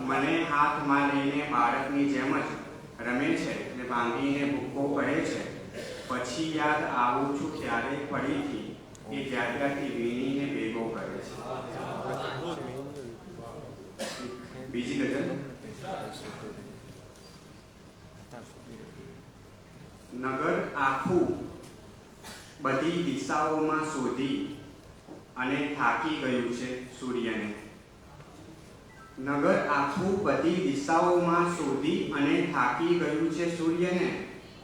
મને હાથમાં લઈને બાળકની જેમ જ રમે છે ને ભાંગીને ભૂક્કો કરે છે. પછી યાદ આવું છું ત્યારે ફરીથી એ જાગ્યાથી વીણીને ભેગો કરે છે. બીજી ગઝલ. નગર આખું બધી દિશાઓમાં શોધી અને થાકી ગયું છે સૂર્યને. નગર આખું બધી દિશાઓમાં શોધી અને થાકી ગયું છે સૂર્યને.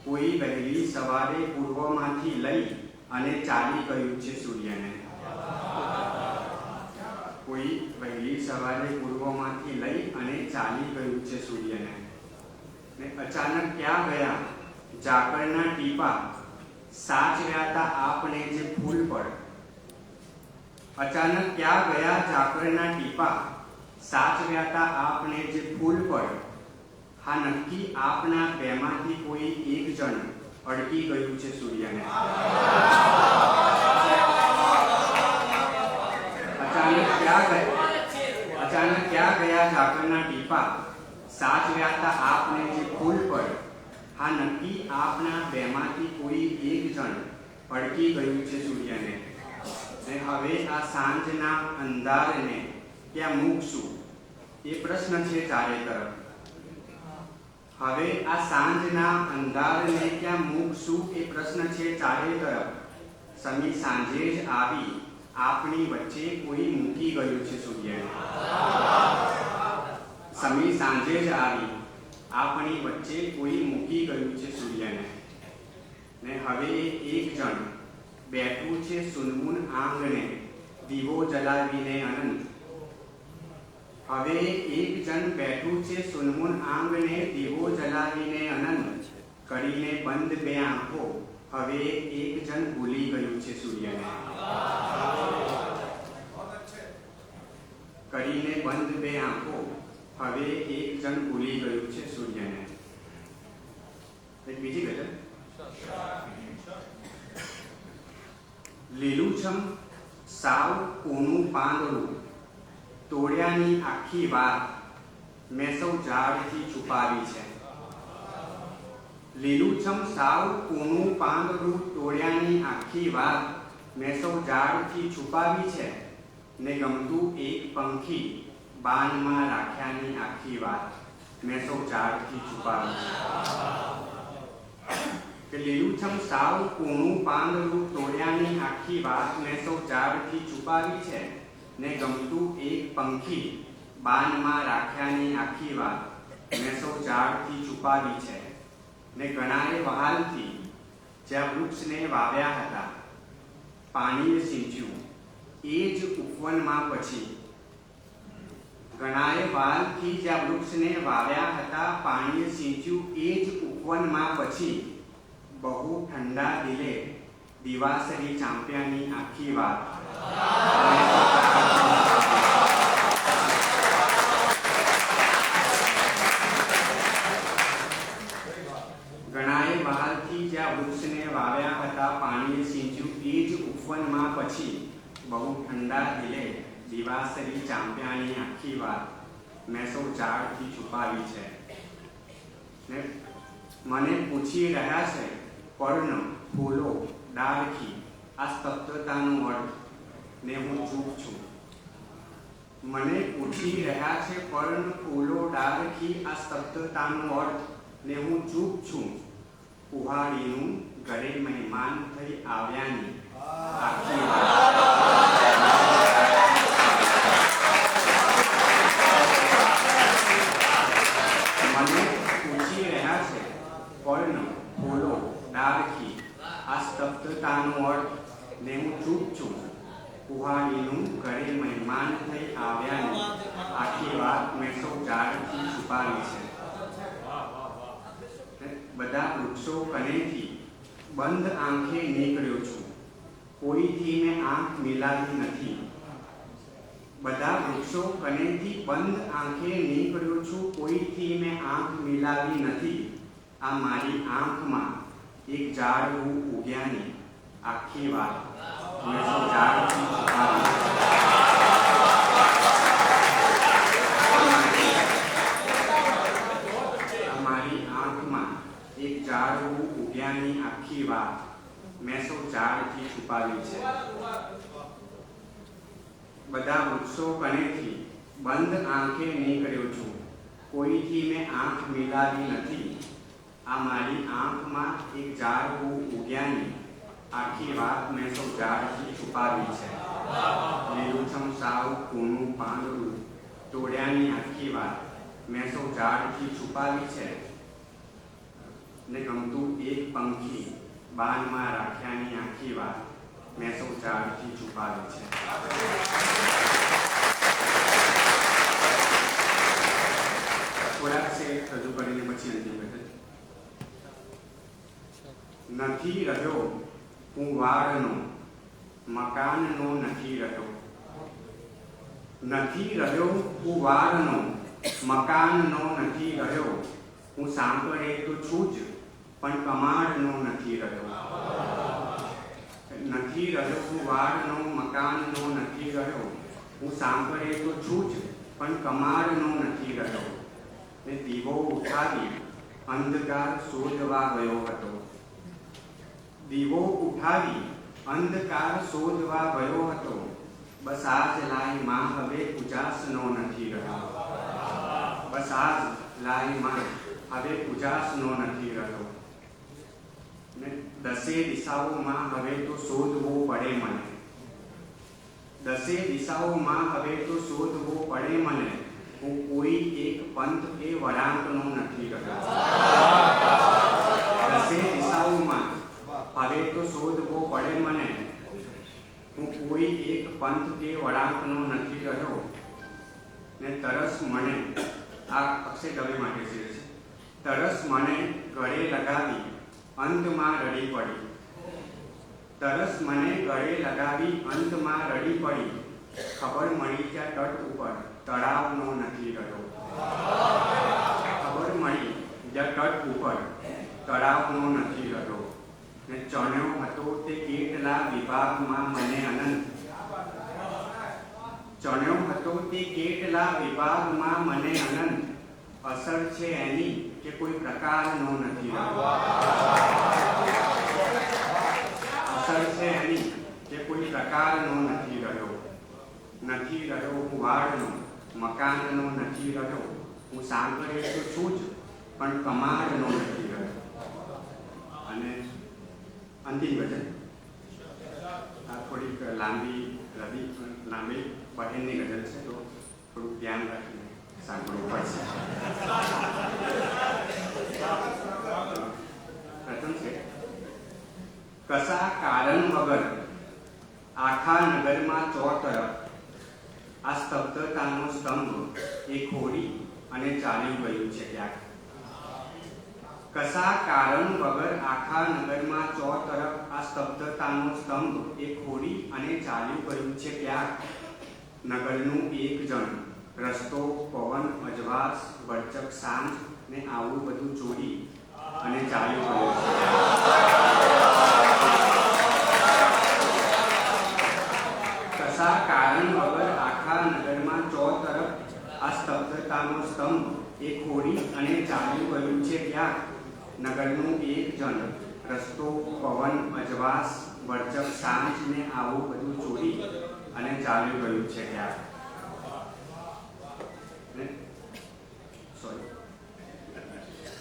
કોઈ વહેલી સવારે પૂર્વમાંથી લઈ અને ચાલી ગયું છે સૂર્યને. કોઈ વહેલી સવારે પૂર્વમાંથી લઈ અને ચાલી ગયું છે સૂર્યને. ને અચાનક ક્યાં ગયા ઝાકળના ટીપા, સાચવ્યા તા આપને જે ફૂલ પર. અચાનક ક્યાં ગયા ઝાકળના ટીપા, સાચવ્યા તા આપને જે ફૂલ પર. હા નક્કી આપના બેમાંથી કોઈ એક જણ અડકી ગયું છે સૂર્યને. અચાનક ક્યાં ગયા ઝાકળના ટીપા, સાચવ્યા તા આપને જે ફૂલ પર. હા નક્કી આપના બેમાંથી કોઈ એક જણ અડકી ગયું છે સૂર્યને. ને હવે આ સાંજના અંધારને ક્યાં મૂકશું એ પ્રશ્ન છે ચારે તરફ. હવે આ સાંજના અંધારને ક્યાં મૂકશું એ પ્રશ્ન છે ચારે તરફ. સમી સાંજે જ આવી આપણી વચ્ચે કોઈ મૂકી ગયું છે સૂર્યને. સમી સાંજે જ આવી આપણી વચ્ચે કોઈ મૂકી ગયું છે સૂર્યને. ને હવે એક જણ બેઠું છે સુનમુન આંગણે દીવો જલાવીને અનંત. હવે એક જણ બેઠું છે સુનમુન આંગણે દીવો જલાવીને અનંત. કરીને બંધ બે આંખો હવે એક જણ ભૂલી ગયું છે સૂર્યને. કરીને બંધ બે આંખો હવે એક જણ ભૂલી ગયું છે સૂર્યને. બીજી ગઝલ. લીલુંછમ સાવ કોનું પાંદડું, તોડ્યાની આખી વાત મેં સૌ ઝાડથી છુપાવી છે. લીલુંછમ સાવ કોનું પાંદડું, તોડ્યાની આખી વાત મેં સૌ ઝાડથી છુપાવી છે. ને ગમતું એક પંખી બાનમાં રાખ્યાની આખી વાત મેં સૌ ઝાડથી છુપાવી છે. કે લીલુંછમ સાવ કોનું પાંદડું, તોડ્યાની આખી વાત મેં સૌ ઝાડથી છુપાવી છે. ને ગમતું એક પંખી બાનમાં રાખ્યાની આખી વાત મેં સૌ ઝાડથી છુપાવી છે. ને ઘણાએ વહાલથી જ્યાં વૃક્ષને વાવ્યા હતા પાણીએ સિંચ્યું એ જ ઉપવનમાં પછી. ઘણાએ વહાલથી જ્યાં વૃક્ષને વાવ્યા હતા પાણીએ સિંચ્યું એ જ ઉપવનમાં પછી. બહુ ઠંડા દિલે દિવાસરી ચાંપ્યાની આખી વાત ઘણાએ બહારથી જ્યાં વૃક્ષને વાવ્યા હતા પાણીએ સિંચ્યું એ જ ઉપવનમાં પછી. બહુ ઠંડા દિલે દિવાસરી ચાંપ્યાની આખી વાત મેં સૌ ઝાડથી છુપાવી છે. ને મને પૂછી રહ્યા છે પર્ણ ફૂલો ડાળખી આ સ્તબ્ધતાનો અર્થ, ને હું ચૂપ છું. મને પૂછી રહ્યા છે પર્ણ ફૂલો ડાળખી આ સ્તબ્ધતાનો અર્થ, ને હું ચૂપ છું. કુહાડીનું ઘરે મહેમાન થઈ આવ્યાની આખી વાત મને પૂછી રહ્યા છે પર્ણ ફૂલો ડાળખી આ સ્તબ્ધતાનો અર્થ, ને હું ચૂપ છું. કુહાડીનું ઘરે મહેમાન થઈ આવ્યાની આખી વાત મેં સૌ ઝાડથી છુપાવી છે. બધા વૃક્ષો કનેથી બંધ આંખે નીકળ્યો છું. કોઈથી મેં આંખ મિલાવી નથી. બધા વૃક્ષો કનેથી બંધ આંખે નીકળ્યો છું, કોઈથી મેં આંખ મિલાવી નથી. આ મારી આંખમાં એક ઝાડવું ઉગ્યાની આખી વાત મેં સૌ ઝાડથી છુપાવી. આ મારી આંખમાં એક ઝાડવું ઉગ્યાની આખી વાત મેં સૌ ઝાડથી છુપાવી છે. બધા વૃક્ષો કનેથી બંધ આંખે નીકળ્યો છું, કોઈથી મેં આંખ મિલાવી નથી. આ મારી આંખમાં એક ઝાડવું ઉગ્યાની આખી વાત મેં સૌ ઝાડથી છુપાવી છે. લીલુંછમ સાવ કૂણું પાંદડું તોડ્યાની આખી વાત મેં સૌ ઝાડથી છુપાવી છે. ને ગમતું એક પંખી બાનમાં રાખ્યાની આખી વાત મેં સૌ ઝાડથી છુપાવી છે. થોડાક શેર રજૂ કરીને પછી અંતિમ ગઝલ. નથી રહ્યો હું વાળનો, મકાનનો નથી રહ્યો. નથી રહ્યો હું વાળનો, મકાનનો નથી રહ્યો. હું સાંભળે તો છું જ પણ કમાડનો નથી રહ્યો. નથી રહ્યો હું વાળનો, મકાનનો નથી રહ્યો. હું સાંભળે તો છું જ પણ કમાડનો નથી રહ્યો. ને દીવો ઉઠાવી અંધકાર શોધવા ગયો હતો. દીવો ઉઠાવી અંધકાર શોધવા ગયો હતો. બસ આજ લાઈ માં હવે ઉજાસનો નથી રહ્યો. બસ આજ લાઈ માં હવે ઉજાસનો નથી રહ્યો. ને દસે દિશાઓમાં હવે તો શોધવું પડે મને. દસે દિશાઓમાં હવે તો શોધવું પડે મને. હું કોઈ એક પંથ કે વળાંકનો નથી રહ્યો. દસે દિશાઓમાં હવે તો શોધવો પડે મને. હું કોઈ એક પંથ કે વળાંકનો નથી રહ્યો. ને તરસ મને, આ અક્ષય દવે માટે છે. તરસ મને ગળે લગાવી અંતમાં રડી પડી. તરસ મને ગળે લગાવી અંતમાં રડી પડી. ખબર મળી ત્યાં તટ ઉપર તળાવનો નથી રહ્યો. ખબર મળી જ્યાં તટ ઉપર તળાવનો નથી રહ્યો. ને ચણ્યો હતો તે કેટલા વિભાગમાં મને અનંત. ચણ્યો હતો તે કેટલા વિભાગમાં મને અનંત. અસર છે એની કે કોઈ પ્રકારનો નથી રહ્યો. અસર છે એની કે કોઈ પ્રકારનો નથી રહ્યો. નથી રહ્યો હું વાળનો, મકાનનો નથી રહ્યો. હું સાંભળે તો છું જ પણ કમાડનો નથી રહ્યો. અને અંતિમ ગઝલ આ થોડીક લાંબી બહેનની ગઝલ છે, તો થોડુંક ધ્યાન રાખીને સાંભળવું પડશે. પ્રથમ છે, કશા કારણ વગર આખા નગરમાં ચોતરફ આ સ્તબ્ધતાનો સ્તંભ એ ખોડી અને ચાલી ગયું છે ક્યાંક. કશા કારણ વગર આખા નગરમાં ચોતરફ આ સ્તબ્ધતાનો સ્તંભ એ ખોડી અને ચાલ્યું ગયું છે ક્યાંક. નગરનું એક જણ રસ્તો, પવન, અજવાસ, ભરચક સાંજ ને આવું બધું ચોરી અને ચાલ્યું ગયું છે. કશા કારણ વગર આખા નગરમાં ચોતરફ આ સ્તબ્ધતાનો સ્તંભ એ ખોડી અને ચાલ્યું ગયું છે ક્યાંક. નગરનું એક જણ રસ્તો, પવન, અજવાસ, ભરચક સાંજ ને આવું બધું ચોરી અને ચાલ્યું ગયું છે ક્યાંક.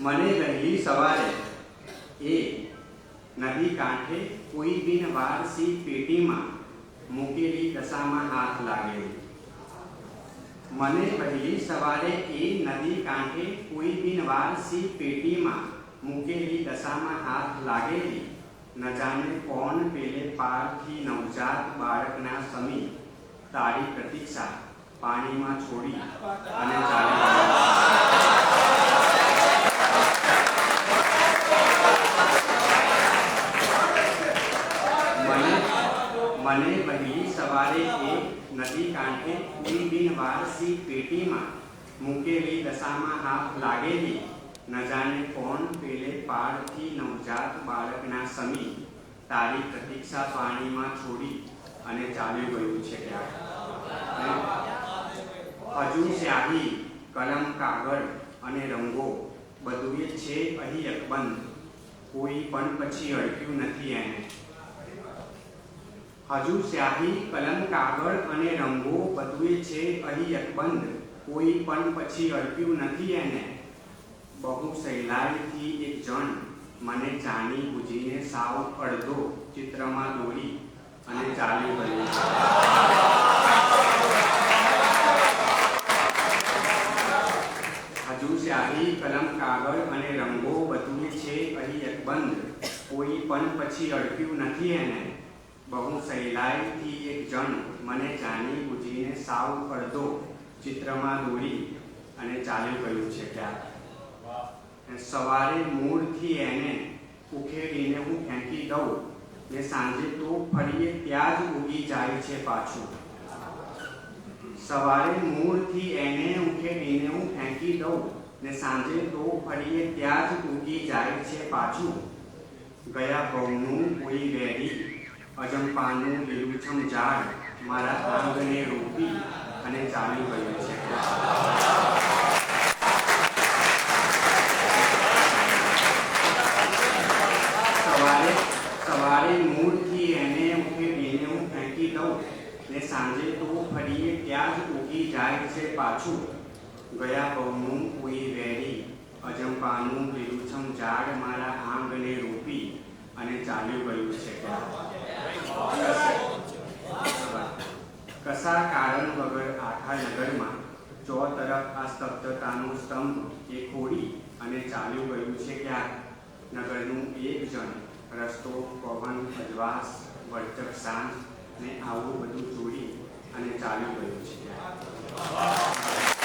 મને વહેલી સવારે એ નદી કાંઠે કોઈ બિન વારસી પેટીમાં મૂકેલી દશામાં હાથ લાગેલી. મને વહેલી સવારે એ નદી કાંઠે કોઈ બિન વારસી પેટીમાં મૂકેલી દશામાં હાથ લાગેલી. ન જાણે કોણ પેલે પારથી નવજાત બાળકના સમી તારી પ્રતીક્ષા પાણીમાં છોડી અને ચાલી મને વહેલી સવારે સવારે એક નદી કાંઠે કોઈ બિનવારસી પેટીમાં મૂકેલી દશામાં હાથ લાગેલી ન જાણે કોણ પેલે પારથી નવજાત બાળકના સમી તારી પ્રતીક્ષા પાણીમાં છોડી અને ચાલ્યું ગયું છે ત્યાં. હજુ સ્યાહી કલમ કાગળ અને રંગો બધું છે અહીં અકબંધ, કોઈ પણ પછી અડક્યું નથી એને. હજુ સ્યાહી કલમ કાગળ અને રંગો બધું છે અહીં અકબંધ, કોઈ પણ પછી અડક્યું નથી એને. બહુ સહેલાઈથી એક જણ મને જાણી બુજીને સાવ અડધો ચિત્રમાં દોરી અને ચાલ્યું ગયું. હજુ સ્યાહી કલમ કાગળ અને રંગો બધું છે અહીં અકબંધ, કોઈ પણ પછી અડક્યું નથી એને. બહુ સહેલાઈથી એક જણ મને જાણી બુજીને સાવ અડધો ચિત્રમાં દોરી અને ચાલ્યું ગયું છે ક્યાં. સવારે મૂળથી એને ઉખેડીને હું ફેંકી દઉં ને સાંજે તો ફરીએ ત્યાં જ ઉગી જાય છે પાછું. સવારે મૂળથી એને ઉખેડીને હું ફેંકી દઉં ને સાંજે તો ફરીએ ત્યાં જ ઉગી જાય છે પાછું. ગયા ભવનું કોઈ વેરી અજંપાનું લીલુંછમ ઝાડ મારા આંગણે રોપી અને ચાલ્યું ગયું છે. સવારે મૂળથી એને ઉખેડીને હું ફેંકી દઉં ને સાંજે તો ફરીએ ત્યાં જ ઉગી જાય છે પાછું. ગયા ભવનું કોઈ વેરી અજંપાનું લીલુંછમ ઝાડ મારા આંગણે રોપી અને ચાલ્યું ગયું છે. કશા કારણ વગર આખા નગરમાં ચો તરફ આ સ્તબ્ધતાનું સ્તંભ એ ખોડી અને ચાલ્યું ગયું છે ક્યાંક. નગરનું એક જણ રસ્તો, પવન, અજવાસ, વર્ચક સાંજ ને આવું બધું જોડી અને ચાલ્યું ગયું છે.